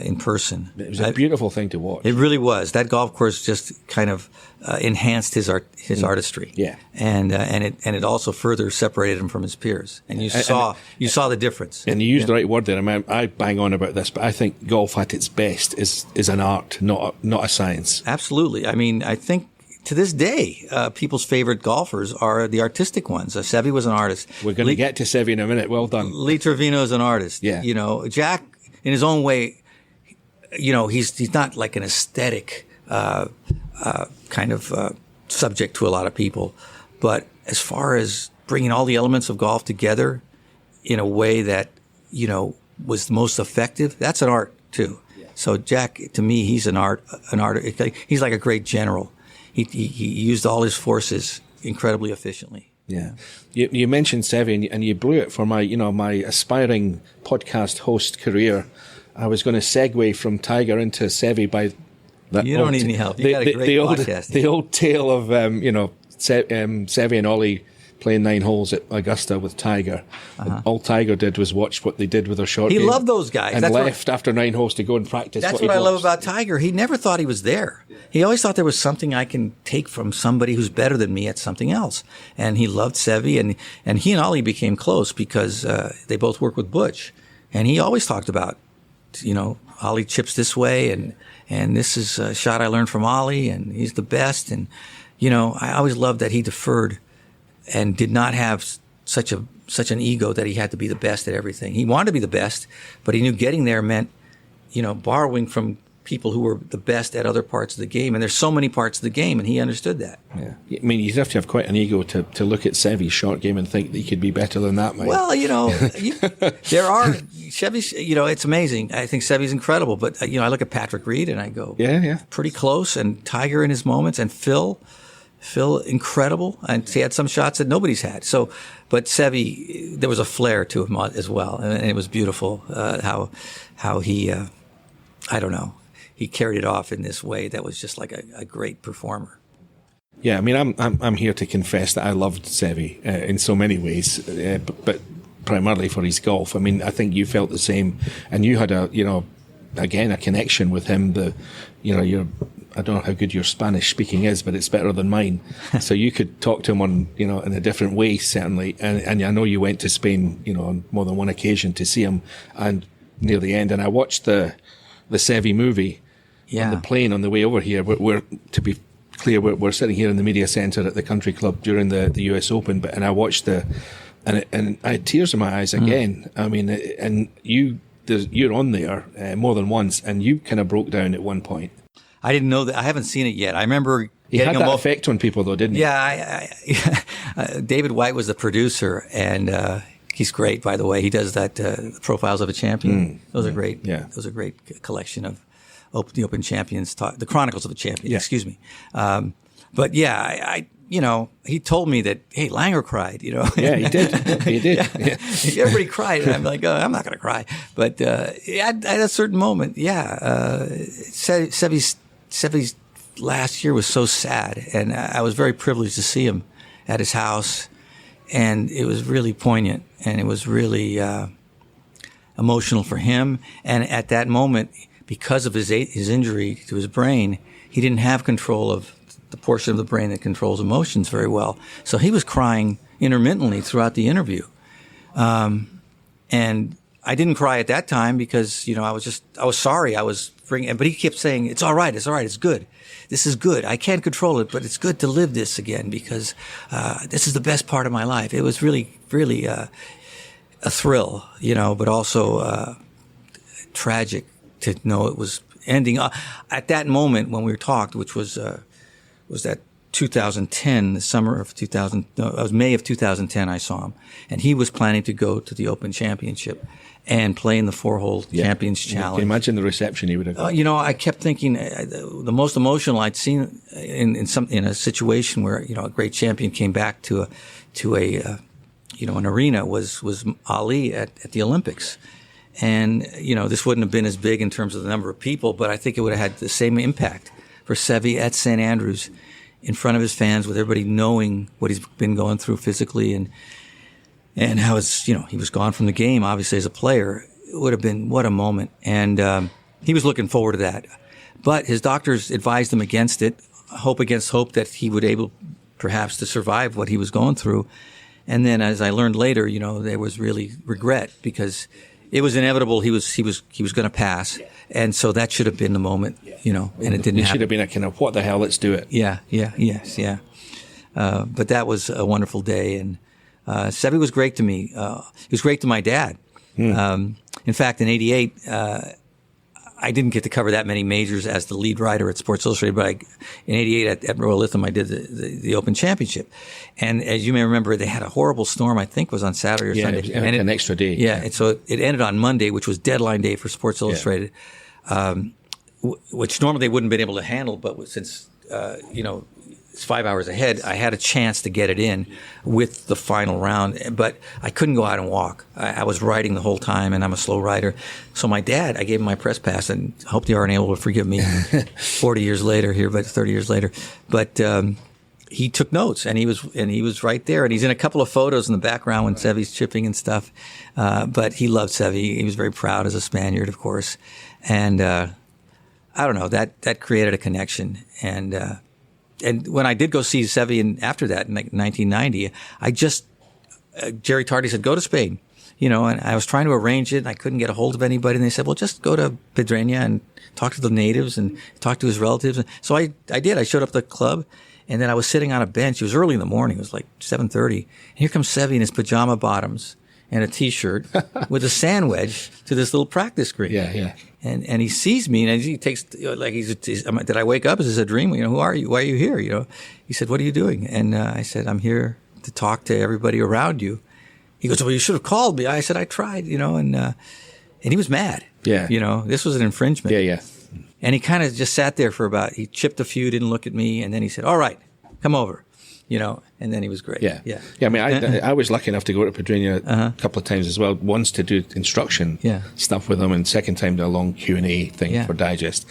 D: in person.
C: It was a beautiful thing to watch.
D: It really was. That golf course just kind of enhanced his artistry.
C: Yeah,
D: and it also further separated him from his peers. And you saw the difference.
C: And you used the right word there. I mean, I bang on about this, but I think golf at its best is an art, not a science.
D: Absolutely. I mean, I think to this day, people's favorite golfers are the artistic ones. Seve was an artist.
C: We're going to get to Seve in a minute. Well done.
D: Lee Trevino is an artist.
C: Yeah.
D: You know, Jack, in his own way, you know, he's not like an aesthetic kind of subject to a lot of people. But as far as bringing all the elements of golf together in a way that, you know, was the most effective, that's an art too. Yeah. So Jack, to me, he's an art. He's like a great general. He used all his forces incredibly efficiently.
C: Yeah, you mentioned Seve, and you blew it for my aspiring podcast host career. I was going to segue from Tiger into Seve by that.
D: You don't need any help. You got a great podcast.
C: The old tale of Seve and Ollie playing 9 holes at Augusta with Tiger. All Tiger did was watch what they did with their short game.
D: He loved those guys.
C: And left after 9 holes to go and practice.
D: That's what I love about Tiger. He never thought he was there. He always thought there was something I can take from somebody who's better than me at something else. And he loved Seve, and he and Ollie became close because they both worked with Butch. And he always talked about, you know, Ollie chips this way, and this is a shot I learned from Ollie, and he's the best. And, you know, I always loved that he deferred and did not have such an ego that he had to be the best at everything. He wanted to be the best, but he knew getting there meant, you know, borrowing from people who were the best at other parts of the game. And there's so many parts of the game, and he understood that.
C: Yeah. I mean, you'd have to have quite an ego to look at Seve's short game and think that he could be better than that, Mike.
D: Well, you know, there are Seve's, you know, it's amazing. I think Seve's incredible, but, you know, I look at Patrick Reed and I go,
C: yeah,
D: pretty close, and Tiger in his moments, and Phil, incredible, and he had some shots that nobody's had. So, but Seve, there was a flair to him as well, and it was beautiful how he, I don't know, he carried it off in this way that was just like a great performer.
C: Yeah, I mean, I'm here to confess that I loved Seve in so many ways, but primarily for his golf. I mean, I think you felt the same, and you had a connection with him. I don't know how good your Spanish speaking is, but it's better than mine. So you could talk to him in a different way, certainly. And I know you went to Spain, you know, on more than one occasion to see him, and near the end. And I watched the Seve movie on the plane on the way over here. We're to be clear, we're sitting here in the media centre at the Country Club during the US Open, and I watched and I had tears in my eyes again. I mean, and you're on there more than once, and you kind of broke down at one point.
D: I didn't know that. I haven't seen it yet. I remember
C: he had that effect on people, though, didn't he?
D: Yeah. David White was the producer, and He's great, by the way. He does that Profiles of a Champion. Those are great.
C: Yeah.
D: Those are great collection of the Open Champions, the Chronicles of a Champion.
C: Yeah.
D: Excuse me. But yeah, I he told me that, hey, Langer cried.
C: Yeah, he did. He did. Yeah.
D: Everybody cried, and I'm like, oh, I'm not going to cry. But at a certain moment, Sevy's last year was so sad, and I was very privileged to see him at his house, and it was really poignant, and it was really emotional for him. And at that moment, because of his injury to his brain, he didn't have control of the portion of the brain that controls emotions very well. So he was crying intermittently throughout the interview. And I didn't cry at that time because, I was sorry. But he kept saying, it's all right, it's good. This is good. I can't control it, but it's good to live this again because this is the best part of my life. It was really, really a thrill, but also tragic to know it was ending. At that moment when we talked, which was that 2010, the summer of 2000, no, it was May of 2010, I saw him. And he was planning to go to the Open Championship and play in the 4-hole Champions Challenge.
C: Can you imagine the reception he would have got?
D: I kept thinking the most emotional I'd seen in a situation where, a great champion came back to an arena was Ali at the Olympics. And, this wouldn't have been as big in terms of the number of people, but I think it would have had the same impact for Sevy at St. Andrews in front of his fans with everybody knowing what he's been going through physically and how he was gone from the game, obviously, as a player. It would have been, what a moment. And he was looking forward to that. But his doctors advised him against it, hope against hope that he would able perhaps to survive what he was going through. And then as I learned later, there was really regret because it was inevitable he was going to pass. And so that should have been the moment, and it didn't happen.
C: It should have been a kind of, what the hell, let's do it.
D: Yeah. But that was a wonderful day. And Sevy was great to me. He was great to my dad. In fact, in '88, I didn't get to cover that many majors as the lead writer at Sports Illustrated, but in '88 at Royal Lytham, I did the Open Championship. And as you may remember, they had a horrible storm, I think it was on Saturday or Sunday.
C: It was an extra day.
D: Yeah, and so it ended on Monday, which was deadline day for Sports Illustrated, which normally they wouldn't have been able to handle, but since, it's 5 hours ahead, I had a chance to get it in with the final round, but I couldn't go out and walk. I was writing the whole time, and I'm a slow writer. So my dad, I gave him my press pass, and I hope they aren't able to forgive me 40 years later here, but 30 years later. But he took notes, and he was right there, and he's in a couple of photos in the background when Sevy's chipping and stuff. But he loved Sevy. He was very proud as a Spaniard, of course, and I don't know, that created a connection. And when I did go see Sevy after that in 1990, Jerry Tardy said, go to Spain, and I was trying to arrange it and I couldn't get a hold of anybody. And they said, well, just go to Pedreña and talk to the natives and talk to his relatives. So I did. I showed up at the club and then I was sitting on a bench. It was early in the morning. It was like 7:30. And here comes Sevy in his pajama bottoms and a T-shirt with a sand wedge to this little practice green.
C: Yeah.
D: And he sees me and he takes, did I wake up? Is this a dream? Who are you? Why are you here? He said, what are you doing? And I said, I'm here to talk to everybody around you. He goes, well, you should have called me. I said, I tried, and he was mad.
C: Yeah.
D: This was an infringement.
C: Yeah.
D: And he kind of just sat there he chipped a few, didn't look at me. And then he said, all right, come over, and then he was great.
C: Yeah. I mean, I was lucky enough to go to Pedreña a couple of times as well. Once to do instruction stuff with him, and second time to a long Q&A thing for Digest.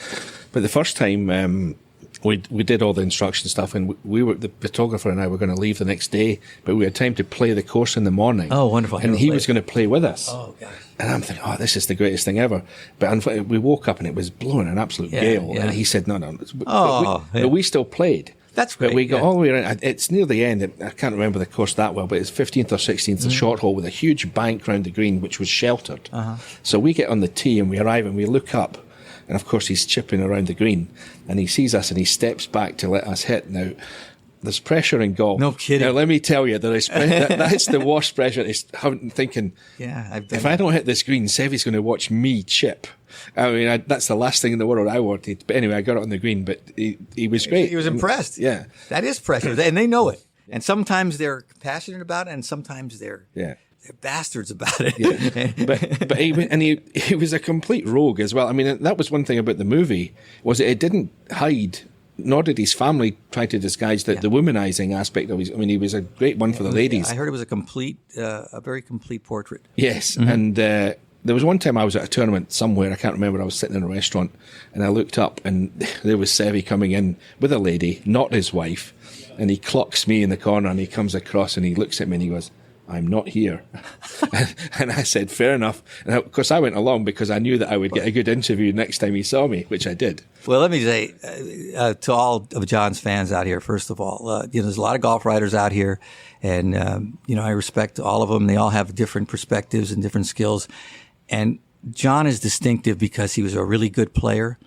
C: But the first time we did all the instruction stuff, and we were, the photographer and I were going to leave the next day, but we had time to play the course in the morning.
D: Oh, wonderful!
C: And he was going to play with us.
D: Oh, gosh.
C: And I'm thinking, this is the greatest thing ever. But we woke up and it was blowing an absolute gale.
D: Yeah.
C: And he said, no.
D: But
C: we still played.
D: That's great.
C: But we got all the way around. It's near the end. I can't remember the course that well, but it's 15th or 16th, a short hole with a huge bank round the green, which was sheltered. So we get on the tee and we arrive and we look up. And of course, he's chipping around the green and he sees us and he steps back to let us hit. Now, there's pressure in golf.
D: No kidding.
C: Now, let me tell you, there is that's the worst pressure. Is thinking, if I don't hit this green, Sevy's going to watch me chip. I mean, that's the last thing in the world I wanted. But anyway, I got it on the green, but he was great.
D: He was impressed.
C: Yeah.
D: That is pressure. And they know it. And sometimes they're passionate about it, and sometimes they're they're bastards about it.
C: Yeah. but he was a complete rogue as well. I mean, that was one thing about the movie, was that it didn't hide, nor did his family try to disguise the womanizing aspect of his. I mean, he was a great one for the ladies.
D: I heard it was a very complete portrait.
C: Yes, and there was one time I was at a tournament somewhere, I can't remember, I was sitting in a restaurant, and I looked up and there was Seve coming in with a lady, not his wife, and he clocks me in the corner and he comes across and he looks at me and he goes, "I'm not here." And I said, "Fair enough." And of course I went along because I knew that I would get a good interview next time he saw me, which I did.
D: Well, let me say to all of John's fans out here, first of all, there's a lot of golf writers out here, and I respect all of them. They all have different perspectives and different skills. And John is distinctive because he was a really good player.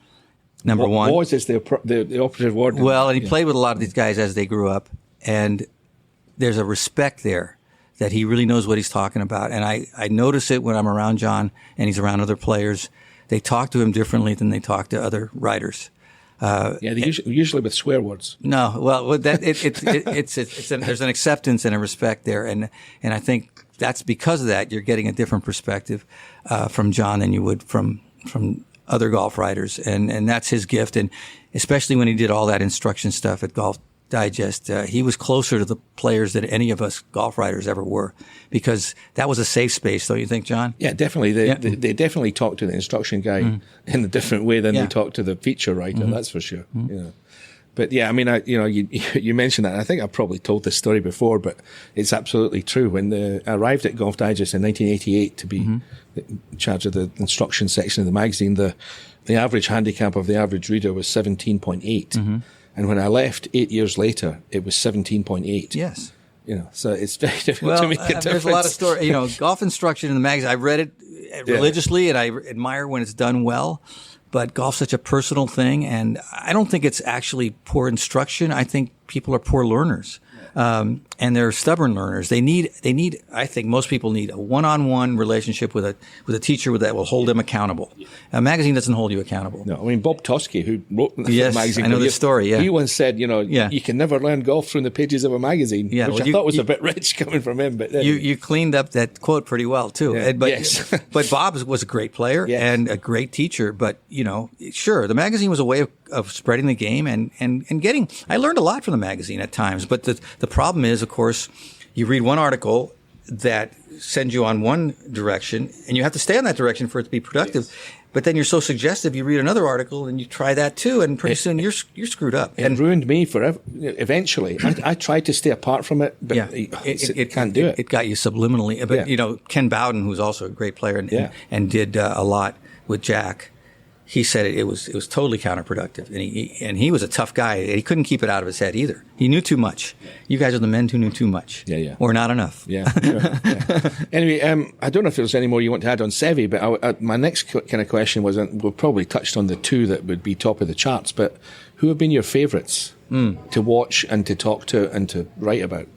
D: Number one.
C: Was is the operative word?
D: Well, and he played with a lot of these guys as they grew up. And there's a respect there that he really knows what he's talking about. And I notice it when I'm around John and he's around other players. They talk to him differently than they talk to other writers.
C: They usually with swear words.
D: No, well, that there's an acceptance and a respect there, and I think that's because of that you're getting a different perspective from John than you would from other golf writers, and that's his gift. And especially when he did all that instruction stuff at Golf Digest, he was closer to the players than any of us golf writers ever were, because that was a safe space, don't you think, John?
C: Yeah, definitely. They definitely talk to the instruction guy in a different way than they talk to the feature writer. That's for sure. Yeah. But yeah, I mean, you mentioned that. And I think I've probably told this story before, but it's absolutely true. When I arrived at Golf Digest in 1988 to be in charge of the instruction section of the magazine, the average handicap of the average reader was 17.8. And when I left 8 years later, it was 17.8.
D: Yes.
C: So it's very difficult to make a difference.
D: There's a lot of stories. Golf instruction in the magazine, I read it religiously, and I admire when it's done well. But golf's such a personal thing, and I don't think it's actually poor instruction. I think people are poor learners, and they're stubborn learners. They need. I think most people need a one-on-one relationship with a teacher that will hold them accountable. A magazine doesn't hold you accountable.
C: No, I mean Bob Tosky, who wrote the magazine.
D: I know the story. Yeah,
C: he once said, you can never learn golf from the pages of a magazine. Yeah, which I thought was a bit rich coming from him. But
D: you cleaned up that quote pretty well too.
C: Yeah,
D: but but Bob was a great player and a great teacher. But sure, the magazine was a way of spreading the game and getting. I learned a lot from the magazine at times. But the problem is, of course, you read one article that sends you on one direction, and you have to stay on that direction for it to be productive. Yes. But then you're so suggestive, you read another article and you try that too, and pretty soon you're screwed up.
C: It ruined me forever. Eventually, I tried to stay apart from it, but it can't do it.
D: It got you subliminally. But Ken Bowden, who's also a great player and did a lot with Jack, he said it was totally counterproductive, and he was a tough guy. And he couldn't keep it out of his head either. He knew too much. You guys are the men who knew too much, or not enough.
C: Yeah. Sure. Anyway, I don't know if there's any more you want to add on Seve, but my next kind of question was, we've probably touched on the two that would be top of the charts, but who have been your favourites to watch and to talk to and to write about?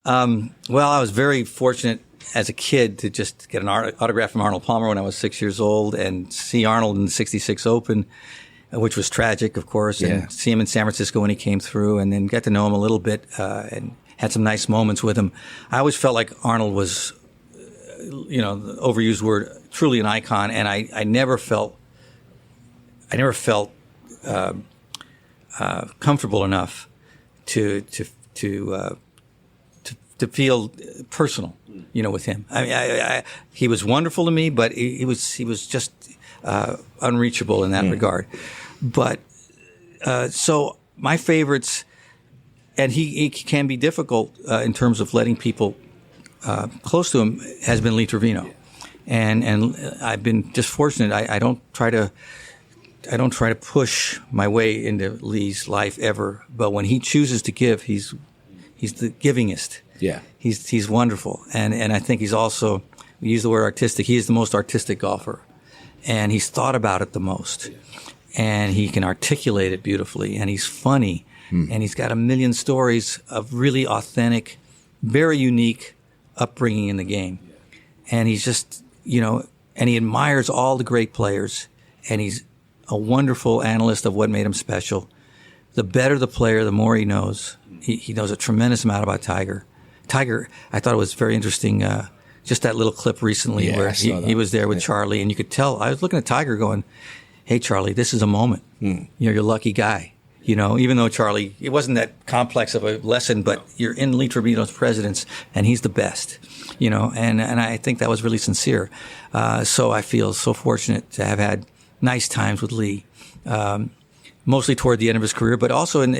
D: Well, I was very fortunate as a kid to just get an autograph from Arnold Palmer when I was 6 years old and see Arnold in the 66 Open, which was tragic, of course, and see him in San Francisco when he came through, and then get to know him a little bit and had some nice moments with him. I always felt like Arnold was, the overused word, truly an icon, and I never felt comfortable enough to feel personal, with him. I mean, he was wonderful to me, but he was just unreachable in that regard. But so my favorites, and he can be difficult in terms of letting people close to him, has been Lee Trevino, and I've been just fortunate. I don't try to push my way into Lee's life ever, but when he chooses to give, he's the givingest.
C: Yeah.
D: He's wonderful. And I think he's also, we use the word artistic, he is the most artistic golfer. And he's thought about it the most. And he can articulate it beautifully. And he's funny. And he's got a million stories of really authentic, very unique upbringing in the game. And he's just, and he admires all the great players. And he's a wonderful analyst of what made him special. The better the player, the more he knows. He knows a tremendous amount about Tiger. Tiger, I thought it was very interesting. just that little clip recently
C: Yeah,
D: where
C: I saw that.
D: he was there with Charlie, and you could tell. I was looking at Tiger going, "Hey, Charlie, this is a moment. You're a lucky guy." Even though Charlie, it wasn't that complex of a lesson, but you're in Lee Trevino's presence, and he's the best. And I think that was really sincere. So I feel so fortunate to have had nice times with Lee, mostly toward the end of his career, but also in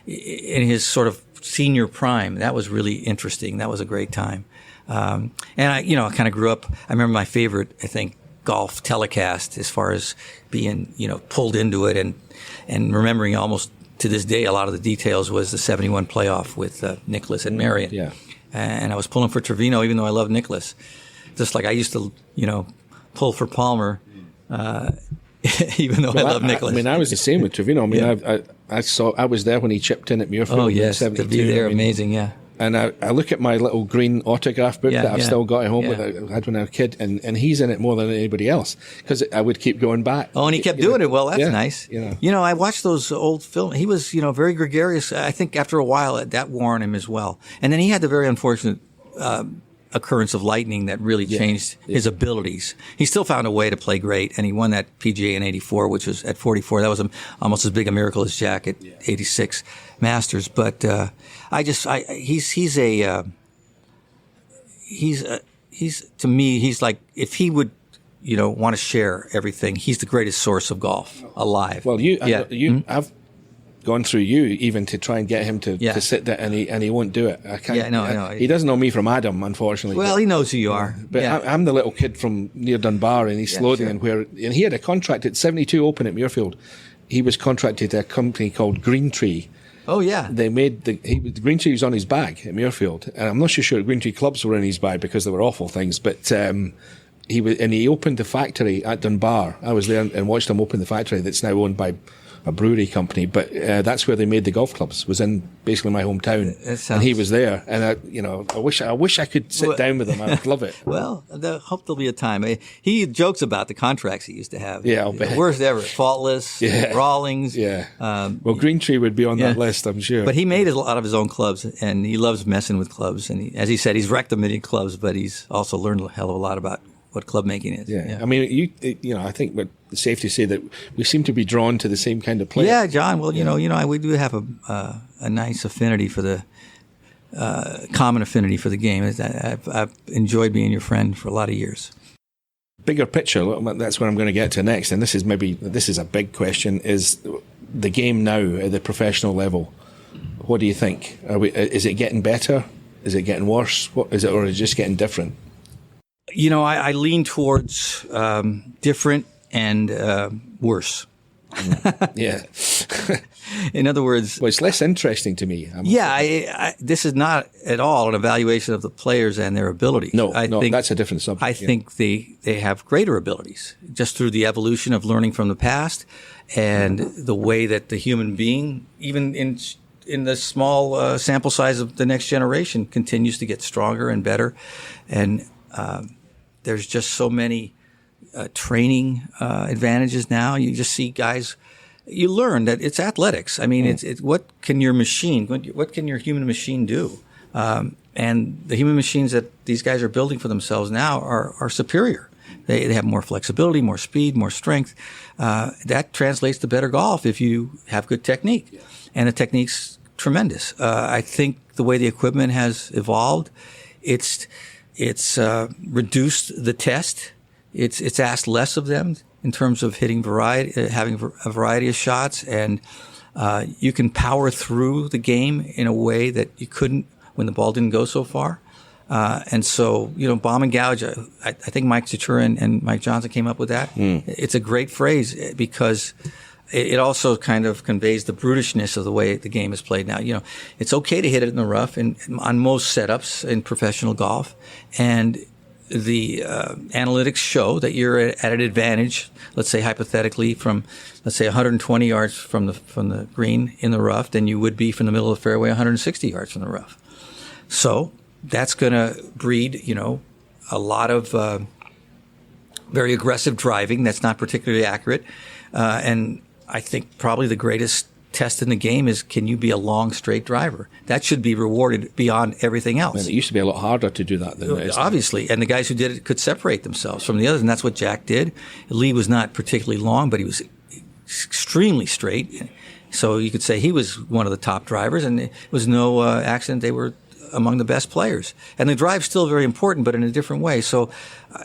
D: his sort of senior prime. That was really interesting. That was a great time. And I kind of grew up. I remember my favorite, I think, golf telecast as far as being, pulled into it and remembering almost to this day a lot of the details was the 71 playoff with Nicklaus at Marion.
C: Yeah.
D: And I was pulling for Trevino even though I love Nicklaus. Just like I used to, pull for Palmer even though I love Nicklaus.
C: I was the same with Trevino. I was there when he chipped in at Muirfield.
D: Oh, yes,
C: in
D: to
C: 72.
D: be there, amazing, yeah.
C: And I look at my little green autograph book that I've still got at home
D: Yeah.
C: that I had when I was a kid, and he's in it more than anybody else because I would keep going back.
D: Oh, and he kept doing it well. That's
C: Yeah,
D: nice.
C: you know.
D: I watched those old films. He was, very gregarious. I think after a while that wore on him as well. And then he had the very unfortunate occurrence of lightning that really changed his abilities. He still found a way to play great, and he won that PGA in '84, which was at 44. That was almost as big a miracle as Jack at '86 Masters. But he's to me, he's like, if he would, want to share everything, he's the greatest source of golf alive.
C: Well, I've gone through you even to try and get him to sit there, and he won't do it. I can't.
D: Yeah, no, I know.
C: He doesn't know me from Adam, unfortunately.
D: Well, he knows who you are.
C: But I'm the little kid from near Dunbar in East Lothian, and he had a contract at 72 Open at Muirfield. He was contracted to a company called Green Tree.
D: Oh, yeah.
C: They made the Green Tree was on his bag at Muirfield, and I'm not so sure Green Tree clubs were in his bag because they were awful things. But he opened the factory at Dunbar. I was there and watched him open the factory that's now owned by a brewery company, but that's where they made the golf clubs. Was in basically my hometown, and he was there. And I wish I could sit down with him. I'd love it.
D: Well, I hope there'll be a time. He jokes about the contracts he used to have.
C: Yeah, I'll bet.
D: The worst ever. Faultless, Rawlings.
C: Yeah. Well, Green Tree would be on that list, I'm sure.
D: But he made a lot of his own clubs, and he loves messing with clubs. And as he said, he's wrecked a million clubs, but he's also learned a hell of a lot about what club making is.
C: Yeah. I mean, I think it's safe to say that we seem to be drawn to the same kind of player.
D: Yeah, John. Well, we do have a nice affinity for the common affinity for the game. I've enjoyed being your friend for a lot of years.
C: Bigger picture. That's what I'm going to get to next, and this is a big question: is the game now at the professional level? What do you think? Is it getting better? Is it getting worse? What is it, or is it just getting different?
D: I lean towards different and worse.
C: Yeah.
D: In other words,
C: well, it's less interesting to me.
D: This is not at all an evaluation of the players and their abilities.
C: No, that's a different subject.
D: I think they have greater abilities just through the evolution of learning from the past and the way that the human being, even in the small sample size of the next generation, continues to get stronger and better. And there's just so many training advantages now. You just see guys. You learn that it's athletics. I mean, it's what can your human machine do? And the human machines that these guys are building for themselves now are superior. They have more flexibility, more speed, more strength. That translates to better golf if you have good technique. And the technique's tremendous. I think the way the equipment has evolved, it's reduced the test. It's asked less of them in terms of hitting having a variety of shots, and you can power through the game in a way that you couldn't when the ball didn't go so far. And so, bomb and gouge, I think Mike Citura and Mike Johnson came up with that. It's a great phrase because it also kind of conveys the brutishness of the way the game is played now. It's okay to hit it in the rough on most setups in professional golf. And the analytics show that you're at an advantage, let's say hypothetically from, 120 yards from the green in the rough than you would be from the middle of the fairway 160 yards from the rough. So that's going to breed, a lot of very aggressive driving that's not particularly accurate. And I think probably the greatest test in the game is, can you be a long, straight driver? That should be rewarded beyond everything else.
C: And it used to be a lot harder to do that than it is now.
D: Obviously, and the guys who did it could separate themselves from the others, and that's what Jack did. Lee was not particularly long, but he was extremely straight. So you could say he was one of the top drivers, and it was no accident they were among the best players. And the drive's still very important, but in a different way. So,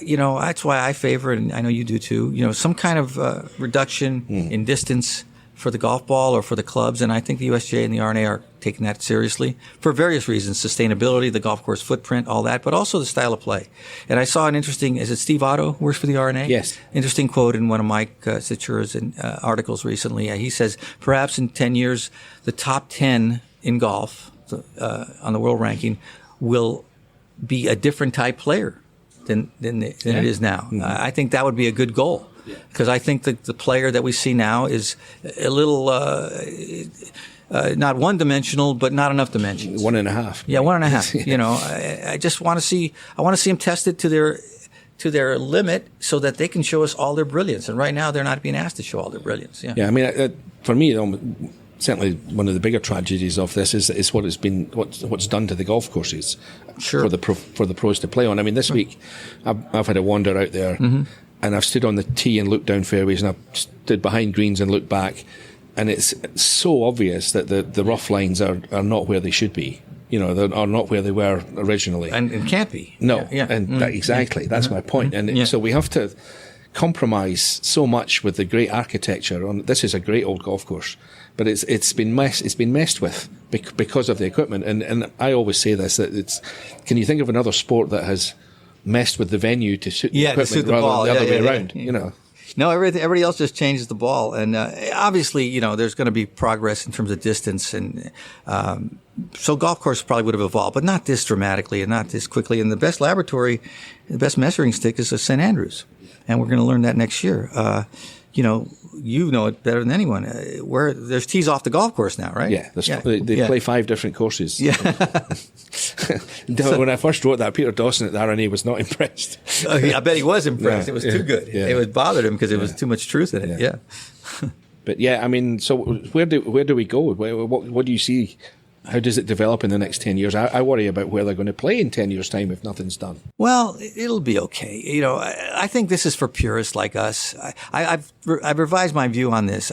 D: that's why I favor, and I know you do too, some kind of reduction in distance for the golf ball or for the clubs. And I think the USGA and the R&A are taking that seriously for various reasons: sustainability, the golf course footprint, all that, but also the style of play. And I saw an interesting, is it Steve Otto who works for the R&A?
C: Yes. Interesting
D: quote in one of Mike Citura's articles recently. He says, perhaps in 10 years, the top 10 in golf on the world ranking will be a different type player than it is now. Mm-hmm. I think that would be a good goal. Because I think the player that we see now is a little not one-dimensional, but not enough dimensions.
C: 1.5.
D: Yeah, 1.5. I just want to see. I want to see them tested to their limit, so that they can show us all their brilliance. And right now, they're not being asked to show all their brilliance. Yeah.
C: Yeah. I mean, for me, certainly one of the bigger tragedies of this is what's done to the golf courses.
D: Sure.
C: For the pros to play on. I mean, this week I've had a wander out there. Mm-hmm. And I've stood on the tee and looked down fairways, and I've stood behind greens and looked back, and it's so obvious that the rough lines are not where they should be. They are not where they were originally,
D: and can't be.
C: No, yeah. And exactly, that's my point. And so we have to compromise so much with the great architecture. This is a great old golf course, but it's been messed with because of the equipment. And I always say this, that can you think of another sport that has messed with the venue to suit the equipment rather than the other way around,
D: No, everybody else just changes the ball. And obviously, there's going to be progress in terms of distance. And so golf course probably would have evolved, but not this dramatically and not this quickly. And the best laboratory, the best measuring stick is a St. Andrews. And we're going to learn that next year. You know it better than anyone. Where there's tees off the golf course now, right?
C: Yeah, they play 5 different courses.
D: Yeah.
C: When I first wrote that, Peter Dawson at the R&A was not impressed.
D: I bet he was impressed. It was too good.
C: Yeah.
D: It was bothered him because it was too much truth in it. Yeah.
C: But I mean, so where do we go? What do you see? How does it develop in the next 10 years? I worry about where they're going to play in 10 years' time if nothing's done.
D: Well, it'll be okay. I think this is for purists like us. I've revised my view on this.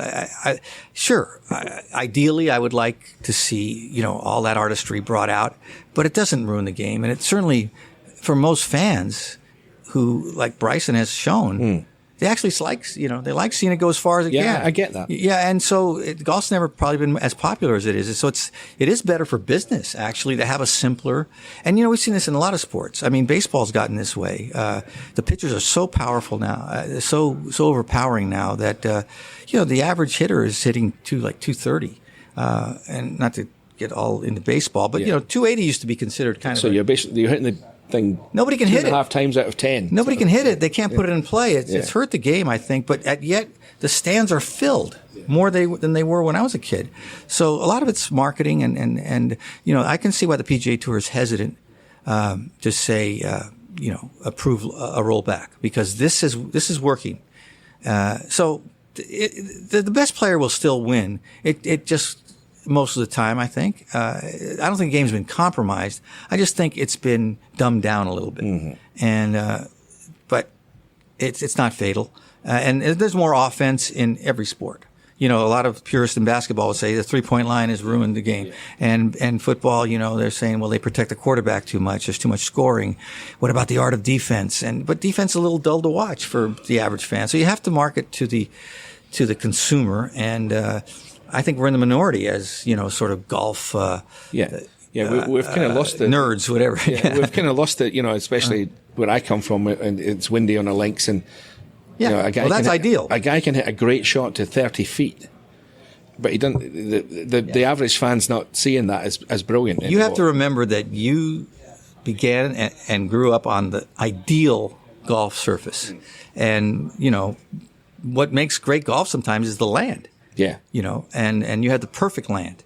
D: Ideally, I would like to see, all that artistry brought out, but it doesn't ruin the game. And it certainly, for most fans who, like Bryson has shown, they actually they like seeing it go as far as it can.
C: Yeah, I get that.
D: Yeah, and so golf's never probably been as popular as it is. So it is better for business actually to have a simpler. And we've seen this in a lot of sports. I mean, baseball's gotten this way. The pitchers are so powerful now, so overpowering now that the average hitter is hitting to like 230. And not to get all into baseball, but 280 used to be considered kind of.
C: So you're hitting the thing.
D: Nobody can hit it
C: 2.5 times out of 10.
D: Nobody can hit it. They can't put it in play. It's hurt the game, I think. But yet the stands are filled more than they were when I was a kid. So a lot of it's marketing, and I can see why the PGA Tour is hesitant to say approve a rollback, because this is working. So the best player will still win. It just. Most of the time, I think. I don't think the game's been compromised. I just think it's been dumbed down a little bit. Mm-hmm. And but it's not fatal. And there's more offense in every sport. A lot of purists in basketball would say the 3-point line has ruined the game. Yeah. And football, they're saying, well, they protect the quarterback too much. There's too much scoring. What about the art of defense? But defense is a little dull to watch for the average fan. So you have to market to the consumer, and I think we're in the minority as, sort of golf.
C: We've kind of lost it.
D: Nerds, whatever.
C: Yeah, we've kind of lost it, especially where I come from, and it's windy on the links. And,
D: that's ideal.
C: A guy can hit a great shot to 30 feet, but he doesn't. The average fan's not seeing that as brilliant.
D: You have to remember that you began and grew up on the ideal golf surface. And, what makes great golf sometimes is the land.
C: Yeah.
D: And you had the perfect land.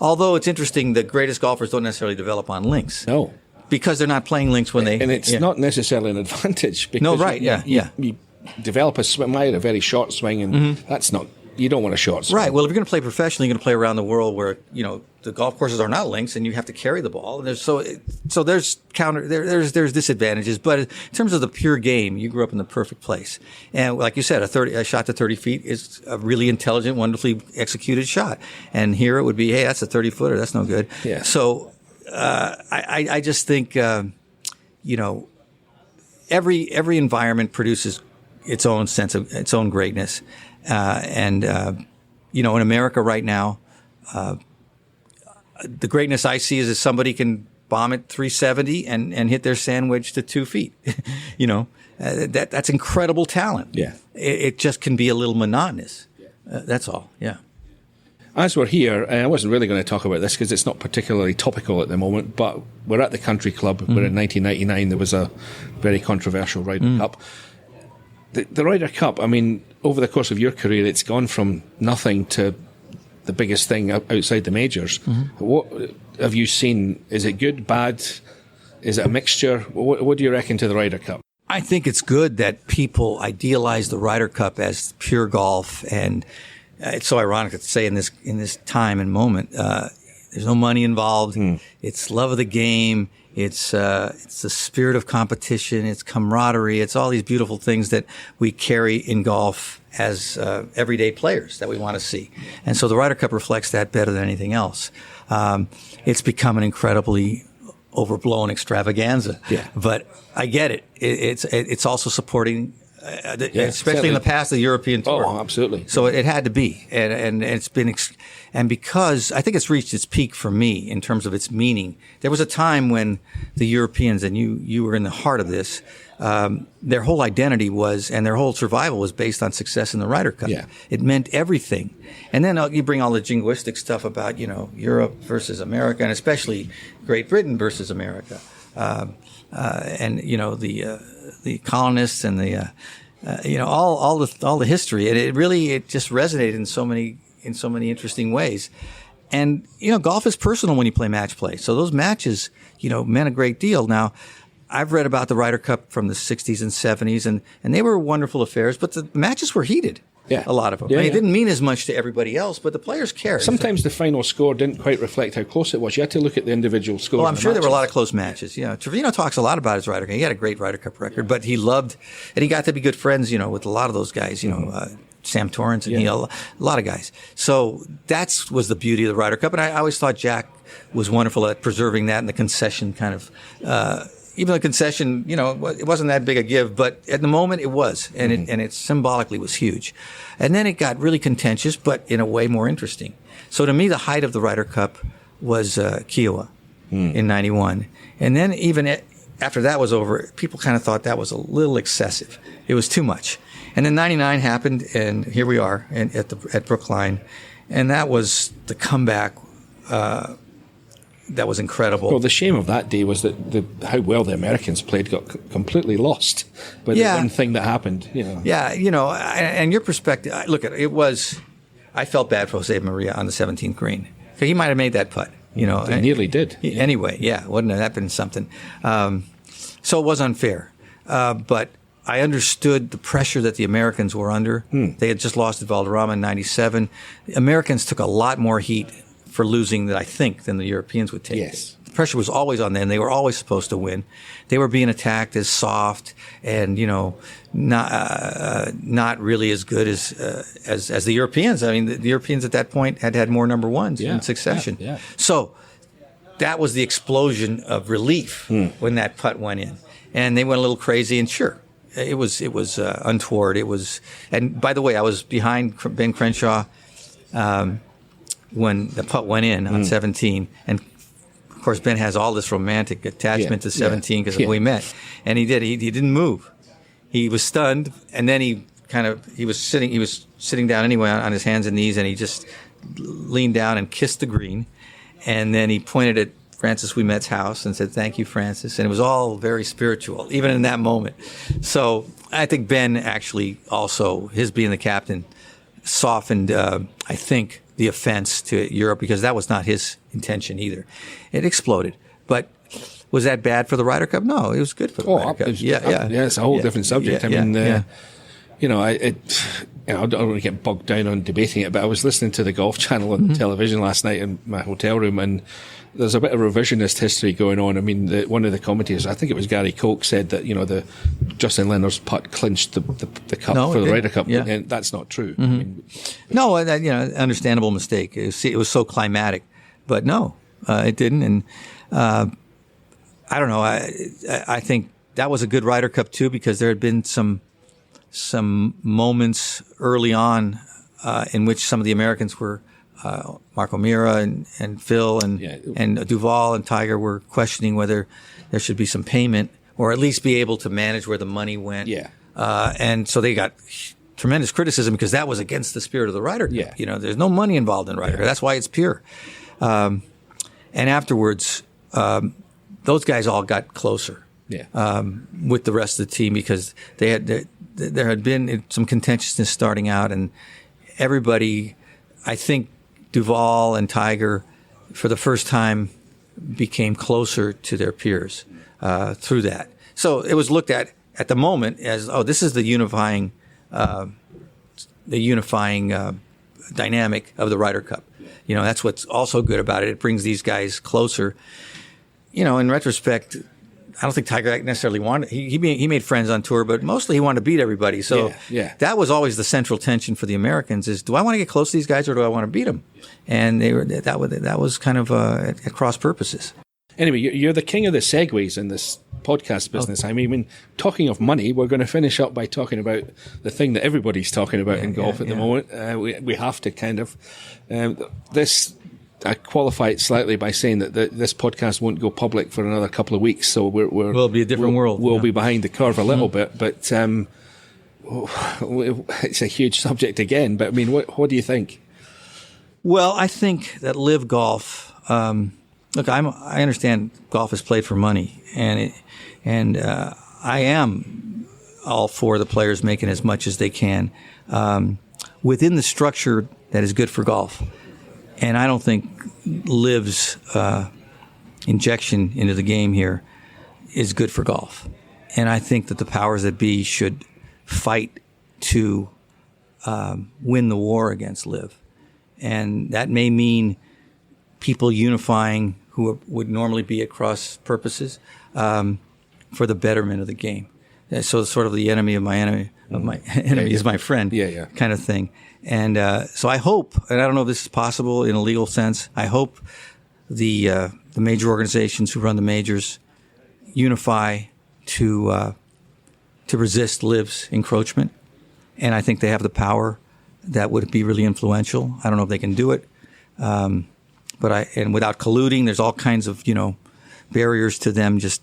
D: Although it's interesting, the greatest golfers don't necessarily develop on links.
C: No.
D: Because they're not playing links when they...
C: And it's not necessarily an advantage. Because
D: no, right,
C: you develop a swing, I had a very short swing, and that's not you don't want a short swing.
D: Right. Well, if you're going to play professionally, you're going to play around the world where, the golf courses are not links and you have to carry the ball. And there's there's disadvantages. But in terms of the pure game, you grew up in the perfect place. And like you said, a shot to 30 feet is a really intelligent, wonderfully executed shot. And here it would be, hey, that's a 30-footer. That's no good.
C: Yeah.
D: So I just think, every environment produces its own sense of its own greatness. In America right now, the greatness I see is if somebody can bomb it 370 and hit their sandwich to 2 feet. That's incredible talent.
C: Yeah.
D: It just can be a little monotonous. That's all. Yeah.
C: As we're here, I wasn't really going to talk about this because it's not particularly topical at the moment, but we're at the Country Club where in 1999 there was a very controversial Ryder Cup. The Ryder Cup, I mean, over the course of your career, it's gone from nothing to the biggest thing outside the majors. What have you seen? Is it good, bad? Is it a mixture? What do you reckon to the Ryder Cup?
D: I think it's good that people idealize the Ryder Cup as pure golf, and it's so ironic to say in this time and moment, there's no money involved. It's love of the game. It's the spirit of competition. It's camaraderie. It's all these beautiful things that we carry in golf as everyday players that we want to see. And so the Ryder Cup reflects that better than anything else. It's become an incredibly overblown extravaganza.
C: Yeah.
D: But I get it. It's also supporting, especially
C: certainly.
D: in the past, the European Tour.
C: Oh, absolutely.
D: So it had to be, and it's been, and because I think it's reached its peak for me in terms of its meaning. There was a time when the Europeans, and you were in the heart of this, their whole identity was, and their whole survival was based on success in the Ryder Cup.
C: Yeah.
D: It meant everything. And then you bring all the jingoistic stuff about, Europe versus America, and especially Great Britain versus America. And, the colonists and the, all the history. And it just resonated in so many interesting ways. And, golf is personal when you play match play. So those matches, meant a great deal. Now, I've read about the Ryder Cup from the 60s and 70s, and they were wonderful affairs, but the matches were heated.
C: Yeah.
D: A lot of them.
C: Yeah,
D: It didn't mean as much to everybody else, but the players cared.
C: Sometimes the final score didn't quite reflect how close it was. You had to look at the individual scores.
D: Well, I'm sure there were a lot of close matches. Trevino talks a lot about his Ryder Cup. He had a great Ryder Cup record, but he loved, and he got to be good friends, with a lot of those guys, Sam Torrance and a lot of guys. So that was the beauty of the Ryder Cup, and I always thought Jack was wonderful at preserving that and the concession kind of, even the concession, it wasn't that big a give, but at the moment it was, and it symbolically was huge. And then it got really contentious, but in a way more interesting. So to me, the height of the Ryder Cup was Kiowa in '91, and then even after that was over, people kind of thought that was a little excessive. It was too much. And then '99 happened, and here we are at Brookline, and that was the comeback. That was incredible.
C: Well, the shame of that day was that how well the Americans played got completely lost by the one thing that happened.
D: Yeah, and your perspective. Look, I felt bad for Jose Maria on the 17th green. He might have made that putt.
C: He nearly did.
D: Anyway, wouldn't have that been something? So it was unfair, but I understood the pressure that the Americans were under. They had just lost at Valderrama in '97. The Americans took a lot more heat for losing than the Europeans would take.
C: Yes.
D: The pressure was always on them. They were always supposed to win. They were being attacked as soft and, not really as good as the Europeans. I mean, the Europeans at that point had more number ones in succession.
C: Yeah.
D: So that was the explosion of relief when that putt went in. And they went a little crazy, and sure, it was untoward. It was, and by the way, I was behind Ben Crenshaw, when the putt went in on 17. And of course, Ben has all this romantic attachment to 17 because we met. And he did. He didn't move. He was stunned. And then he was sitting down anyway on his hands and knees, and he just leaned down and kissed the green. And then he pointed at Francis Ouimet's house and said, "Thank you, Francis." And it was all very spiritual, even in that moment. So I think Ben actually also, his being the captain, softened, I think, the offense to Europe, because that was not his intention either. It exploded. But was that bad for the Ryder Cup? No, it was good for the Ryder Cup.
C: It's a whole different subject. I don't want to get bogged down on debating it, but I was listening to the Golf Channel on the television last night in my hotel room, and there's a bit of revisionist history going on. I mean, one of the commentators, I think it was Gary Koch, said that the Justin Leonard's putt clinched the cup for the Ryder Cup, and that's not true. I mean,
D: no, understandable mistake. It was so climatic, but no, it didn't. And I don't know. I think that was a good Ryder Cup too, because there had been some moments early on in which some of the Americans were. Mark O'Meara and Phil and Duval and Tiger were questioning whether there should be some payment or at least be able to manage where the money went.
C: Yeah.
D: And so they got tremendous criticism because that was against the spirit of the Ryder Cup.
C: Yeah.
D: There's no money involved in Ryder Cup. That's why it's pure. And afterwards, those guys all got closer with the rest of the team because there had been some contentiousness starting out, and everybody, I think, Duval and Tiger, for the first time, became closer to their peers through that. So it was looked at the moment as, this is the unifying dynamic of the Ryder Cup. That's what's also good about it. It brings these guys closer. In retrospect, I don't think Tiger necessarily wanted. He made friends on tour, but mostly he wanted to beat everybody. So that was always the central tension for the Americans: is do I want to get close to these guys or do I want to beat them? And that was kind of at cross purposes.
C: Anyway, you're the king of the segues in this podcast business. I mean, talking of money, we're going to finish up by talking about the thing that everybody's talking about in golf at the moment. We have to kind of this. I qualify it slightly by saying that this podcast won't go public for another couple of weeks, so
D: we'll be a different world.
C: We'll be behind the curve a little bit, but it's a huge subject again. But I mean, what do you think?
D: Well, I think that Live Golf. Look, I understand golf is played for money, and I am all for the players making as much as they can within the structure that is good for golf. And I don't think Liv's injection into the game here is good for golf. And I think that the powers that be should fight to win the war against Liv. And that may mean people unifying who would normally be at cross purposes for the betterment of the game. So it's sort of the enemy of my enemy is my friend kind of thing. And so I hope, and I don't know if this is possible in a legal sense, I hope the major organizations who run the majors unify to resist Liv's encroachment. And I think they have the power that would be really influential. I don't know if they can do it. But without colluding, there's all kinds of, barriers to them just,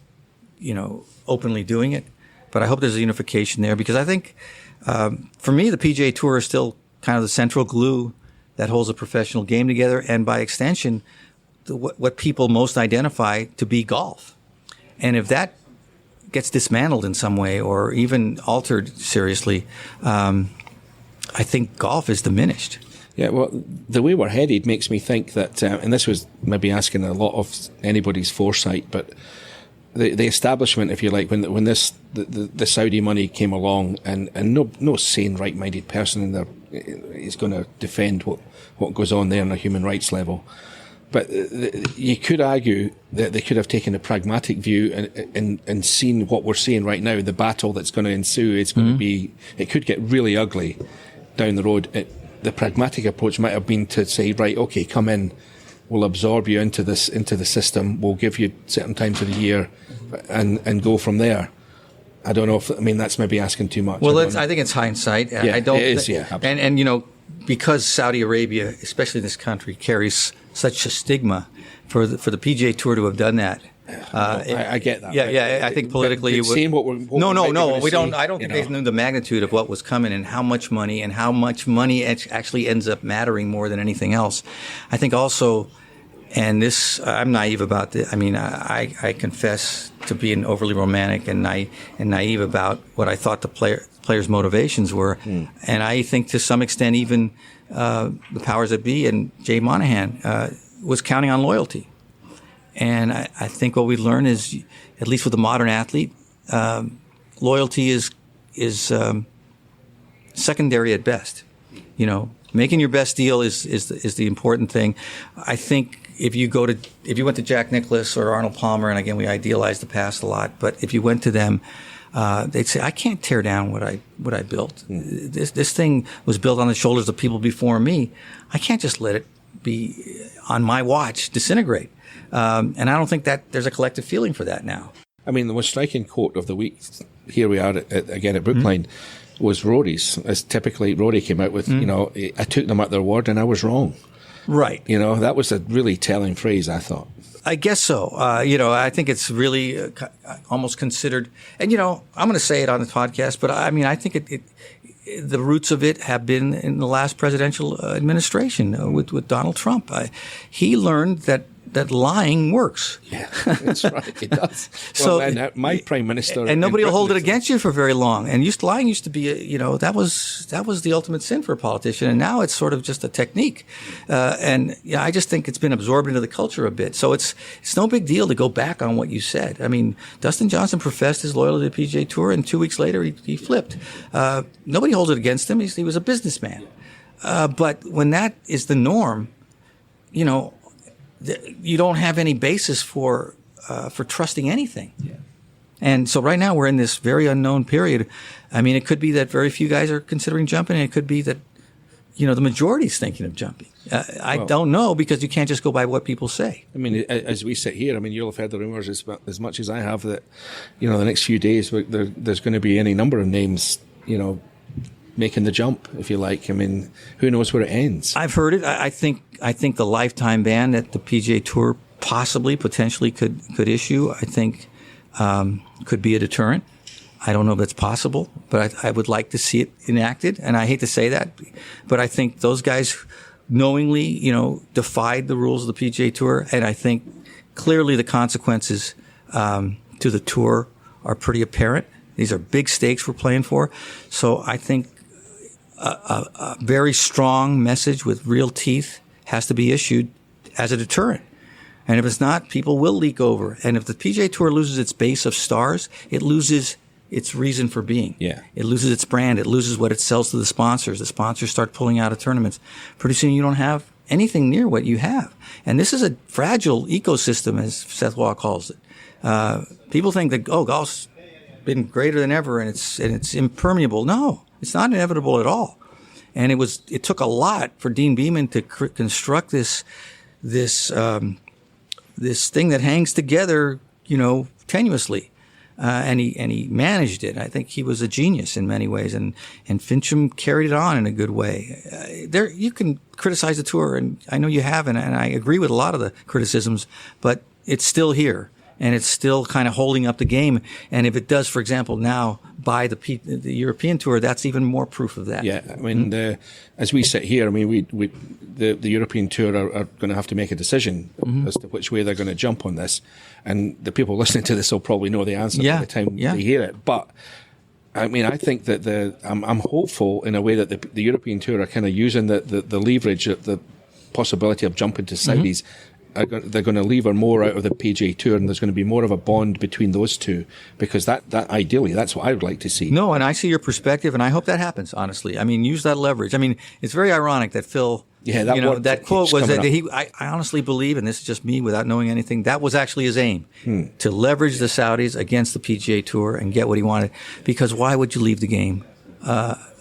D: openly doing it. But I hope there's a unification there because I think, for me, the PGA Tour is still kind of the central glue that holds a professional game together, and by extension, what people most identify to be golf. And if that gets dismantled in some way or even altered seriously, I think golf is diminished.
C: Yeah, well, the way we're headed makes me think that, and this was maybe asking a lot of anybody's foresight, but the establishment, if you like, when the Saudi money came along, and no sane, right-minded person in there is going to defend what goes on there on a human rights level. But you could argue that they could have taken a pragmatic view and seen what we're seeing right now, the battle that's going to ensue. It's going to be, it could get really ugly down the road. The pragmatic approach might have been to say, right, okay, come in, we'll absorb you into the system, we'll give you certain times of the year, and go from there. I don't know if that's maybe asking too much.
D: Well, I think it's hindsight.
C: Yeah,
D: I don't,
C: it is. Yeah, absolutely.
D: and because Saudi Arabia, especially this country, carries such a stigma for the PGA Tour to have done that.
C: I get that.
D: Yeah. I think politically,
C: seeing what we
D: don't. I don't think they knew the magnitude of what was coming and how much money actually ends up mattering more than anything else. I think also, and this I'm naive about this. I mean, I confess to being overly romantic and naive about what I thought the players' motivations were, and I think to some extent even the powers that be and Jay Monahan was counting on loyalty. And I think what we learn is, at least with the modern athlete, loyalty is secondary at best. You know, making your best deal is the important thing. I think if you went to Jack Nicklaus or Arnold Palmer, and again we idealize the past a lot, but if you went to them, they'd say, I can't tear down what I built. This thing was built on the shoulders of people before me. I can't just let it be on my watch disintegrate. And I don't think that there's a collective feeling for that now.
C: I mean, the most striking quote of the week, here we are again at Brookline, was Rory's. As typically, Rory came out with, you know, I took them at their word and I was wrong.
D: Right.
C: You know, that was a really telling phrase, I thought.
D: I guess so. You know, I think it's really almost considered, and you know, I'm going to say it on the podcast, but I mean, I think the roots of it have been in the last presidential administration with Donald Trump. He learned that lying works.
C: Yeah, that's right. It does.
D: So,
C: well, my prime minister,
D: and nobody will hold it against you for very long. And lying used to be, you know, that was the ultimate sin for a politician. And now it's sort of just a technique. And yeah, I just think it's been absorbed into the culture a bit. So it's no big deal to go back on what you said. I mean, Dustin Johnson professed his loyalty to the PGA Tour, and 2 weeks later he flipped. Nobody holds it against him. He was a businessman. But when that is the norm, you know, you don't have any basis for trusting anything. Yeah. And so right now we're in this very unknown period. I mean, it could be that very few guys are considering jumping, and it could be that, you know, the majority's thinking of jumping. I don't know, because you can't just go by what people say.
C: I mean, as we sit here, I mean, you'll have heard the rumours as much as I have that, you know, the next few days there's going to be any number of names, you know, making the jump, if you like. I mean, who knows where it ends?
D: I've heard it. I think the lifetime ban that the PGA Tour potentially could issue, I think could be a deterrent. I don't know if that's possible, but I would like to see it enacted. And I hate to say that, but I think those guys knowingly, you know, defied the rules of the PGA Tour. And I think clearly the consequences to the tour are pretty apparent. These are big stakes we're playing for. So I think a very strong message with real teeth has to be issued as a deterrent. And if it's not, people will leak over. And if the PGA Tour loses its base of stars, it loses its reason for being.
C: Yeah.
D: It loses its brand. It loses what it sells to the sponsors. The sponsors start pulling out of tournaments. Pretty soon you don't have anything near what you have. And this is a fragile ecosystem, as Seth Waugh calls it. People think that, golf's been greater than ever and it's impermeable. No, it's not inevitable at all. And it took a lot for Dean Beman to construct this thing that hangs together, you know, tenuously. And he managed it. I think he was a genius in many ways, and Fincham carried it on in a good way. You can criticize the tour, and I know you have, and I agree with a lot of the criticisms, but it's still here. And it's still kind of holding up the game. And if it does, for example, now buy the European Tour, that's even more proof of that.
C: Yeah, I mean, as we sit here, I mean, the European Tour are going to have to make a decision as to which way they're going to jump on this. And the people listening to this will probably know the answer by the time they hear it. But I mean, I think that I'm hopeful in a way that the European Tour are kind of using the leverage, the possibility of jumping to Saudis. They're going to lever more out of the PGA Tour, and there's going to be more of a bond between those two, because that ideally, that's what I would like to see.
D: No, and I see your perspective, and I hope that happens, honestly. I mean, use that leverage. I mean, it's very ironic that Phil, that quote was that I honestly believe, and this is just me without knowing anything, that was actually his aim, to leverage the Saudis against the PGA Tour and get what he wanted. Because why would you leave the game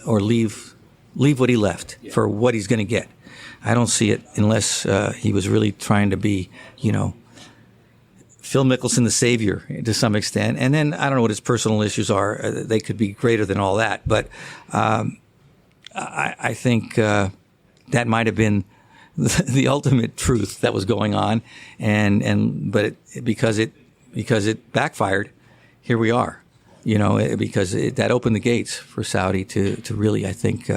D: or leave what he left for what he's going to get? I don't see it unless he was really trying to be, you know, Phil Mickelson, the savior to some extent. And then I don't know what his personal issues are. They could be greater than all that. But I think that might have been the ultimate truth that was going on. But because it backfired, here we are. You know, because that opened the gates for Saudi to really, I think,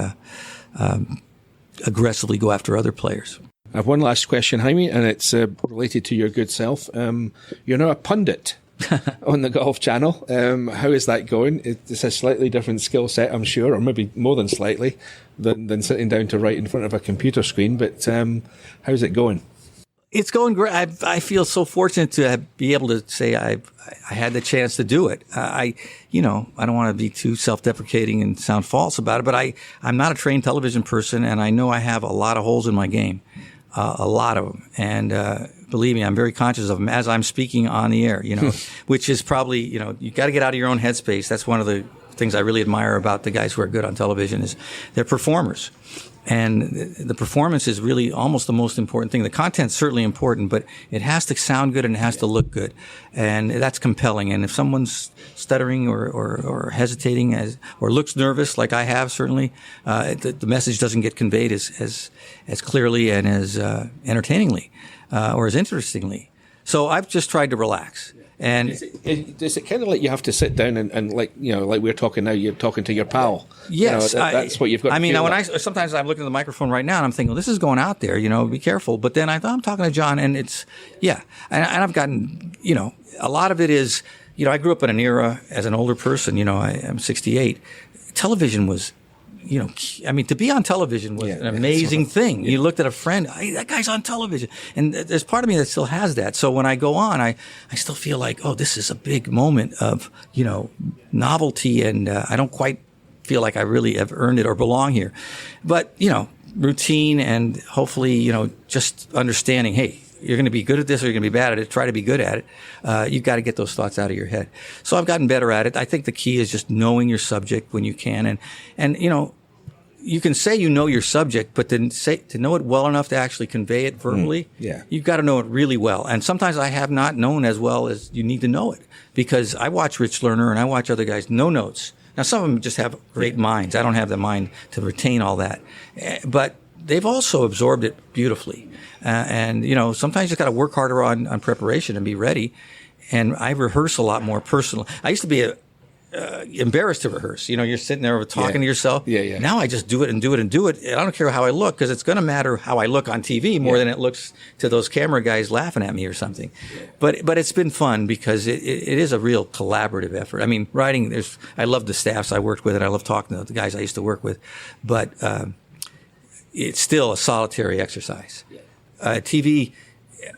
D: aggressively go after other players.
C: I have one last question, Jaime, and it's related to your good self. You're now a pundit on the Golf Channel. How is that going? It's a slightly different skill set, I'm sure, or maybe more than slightly, than sitting down to write in front of a computer screen. But how's it going?
D: It's going great. I feel so fortunate to be able to say I had the chance to do it. I don't want to be too self-deprecating and sound false about it, but I'm not a trained television person, and I know I have a lot of holes in my game, a lot of them. And believe me, I'm very conscious of them as I'm speaking on the air, which is probably, you got to get out of your own headspace. That's one of the things I really admire about the guys who are good on television is they're performers. And the performance is really almost the most important thing. The content's certainly important, but it has to sound good and it has to look good. And that's compelling. And if someone's stuttering or hesitating or looks nervous, like I have certainly, the message doesn't get conveyed as clearly and as entertainingly or as interestingly. So I've just tried to relax. And
C: does it kind of like you have to sit down and like we're talking now, you're talking to your pal?
D: Yes,
C: that's what you've got.
D: Sometimes I'm looking at the microphone right now and I'm thinking, well, this is going out there, be careful. But then I thought I'm talking to John, and it's and I've gotten a lot of it is I grew up in an era as an older person. I'm 68. Television was. To be on television was an amazing thing. Yeah. You looked at a friend, hey, that guy's on television. And there's part of me that still has that. So when I go on, I still feel like, oh, this is a big moment of, novelty. And I don't quite feel like I really have earned it or belong here. But, routine and hopefully, just understanding, hey, you're going to be good at this or you're going to be bad at it. Try to be good at it. You've got to get those thoughts out of your head. So I've gotten better at it. I think the key is just knowing your subject when you can. And you can say your subject, but to know it well enough to actually convey it verbally, you've got to know it really well. And sometimes I have not known as well as you need to know it, because I watch Rich Lerner and I watch other guys, no notes. Now, some of them just have great minds. I don't have the mind to retain all that. But they've also absorbed it beautifully. And sometimes you just got to work harder on preparation and be ready. And I rehearse a lot more personally. I used to be embarrassed to rehearse. You're sitting there talking to yourself. Yeah. Now I just do it and do it and do it. And I don't care how I look, because it's going to matter how I look on TV more than it looks to those camera guys laughing at me or something. But it's been fun because it is a real collaborative effort. I mean, writing, I love the staffs I worked with, and I love talking to the guys I used to work with. But it's still a solitary exercise. TV,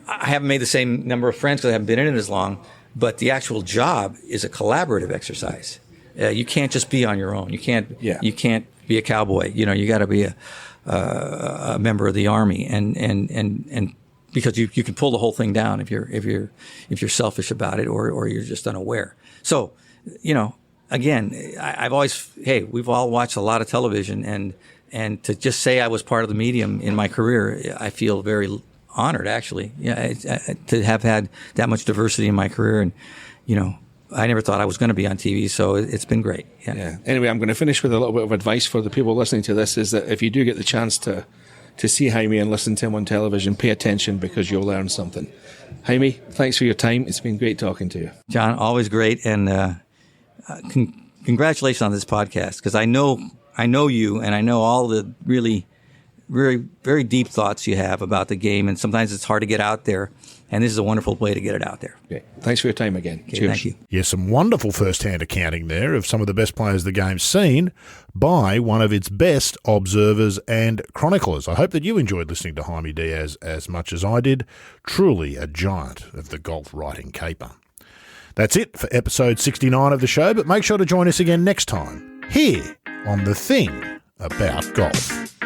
D: I haven't made the same number of friends because I haven't been in it as long. But the actual job is a collaborative exercise. You can't just be on your own. You can't be a cowboy. You got to be a member of the army, and because you can pull the whole thing down if you're selfish about it or you're just unaware. So, again, I've always we've all watched a lot of television, and to just say I was part of the medium in my career, I feel very honored, actually, to have had that much diversity in my career. And, I never thought I was going to be on TV, so it's been great. Yeah.
C: Anyway, I'm going to finish with a little bit of advice for the people listening to this, is that if you do get the chance to see Jaime and listen to him on television, pay attention, because you'll learn something. Jaime, thanks for your time. It's been great talking to you.
D: John, always great. And congratulations on this podcast, because I know you, and I know all the really very, very deep thoughts you have about the game, and sometimes it's hard to get out there, and this is a wonderful way to get it out there.
C: Okay. Thanks for your time again.
D: Okay,
C: cheers.
D: Thank you.
A: Yes, some wonderful first-hand accounting there of some of the best players the game's seen by one of its best observers and chroniclers. I hope that you enjoyed listening to Jaime Diaz as much as I did. Truly a giant of the golf writing caper. That's it for episode 69 of the show, but make sure to join us again next time here on The Thing About Golf.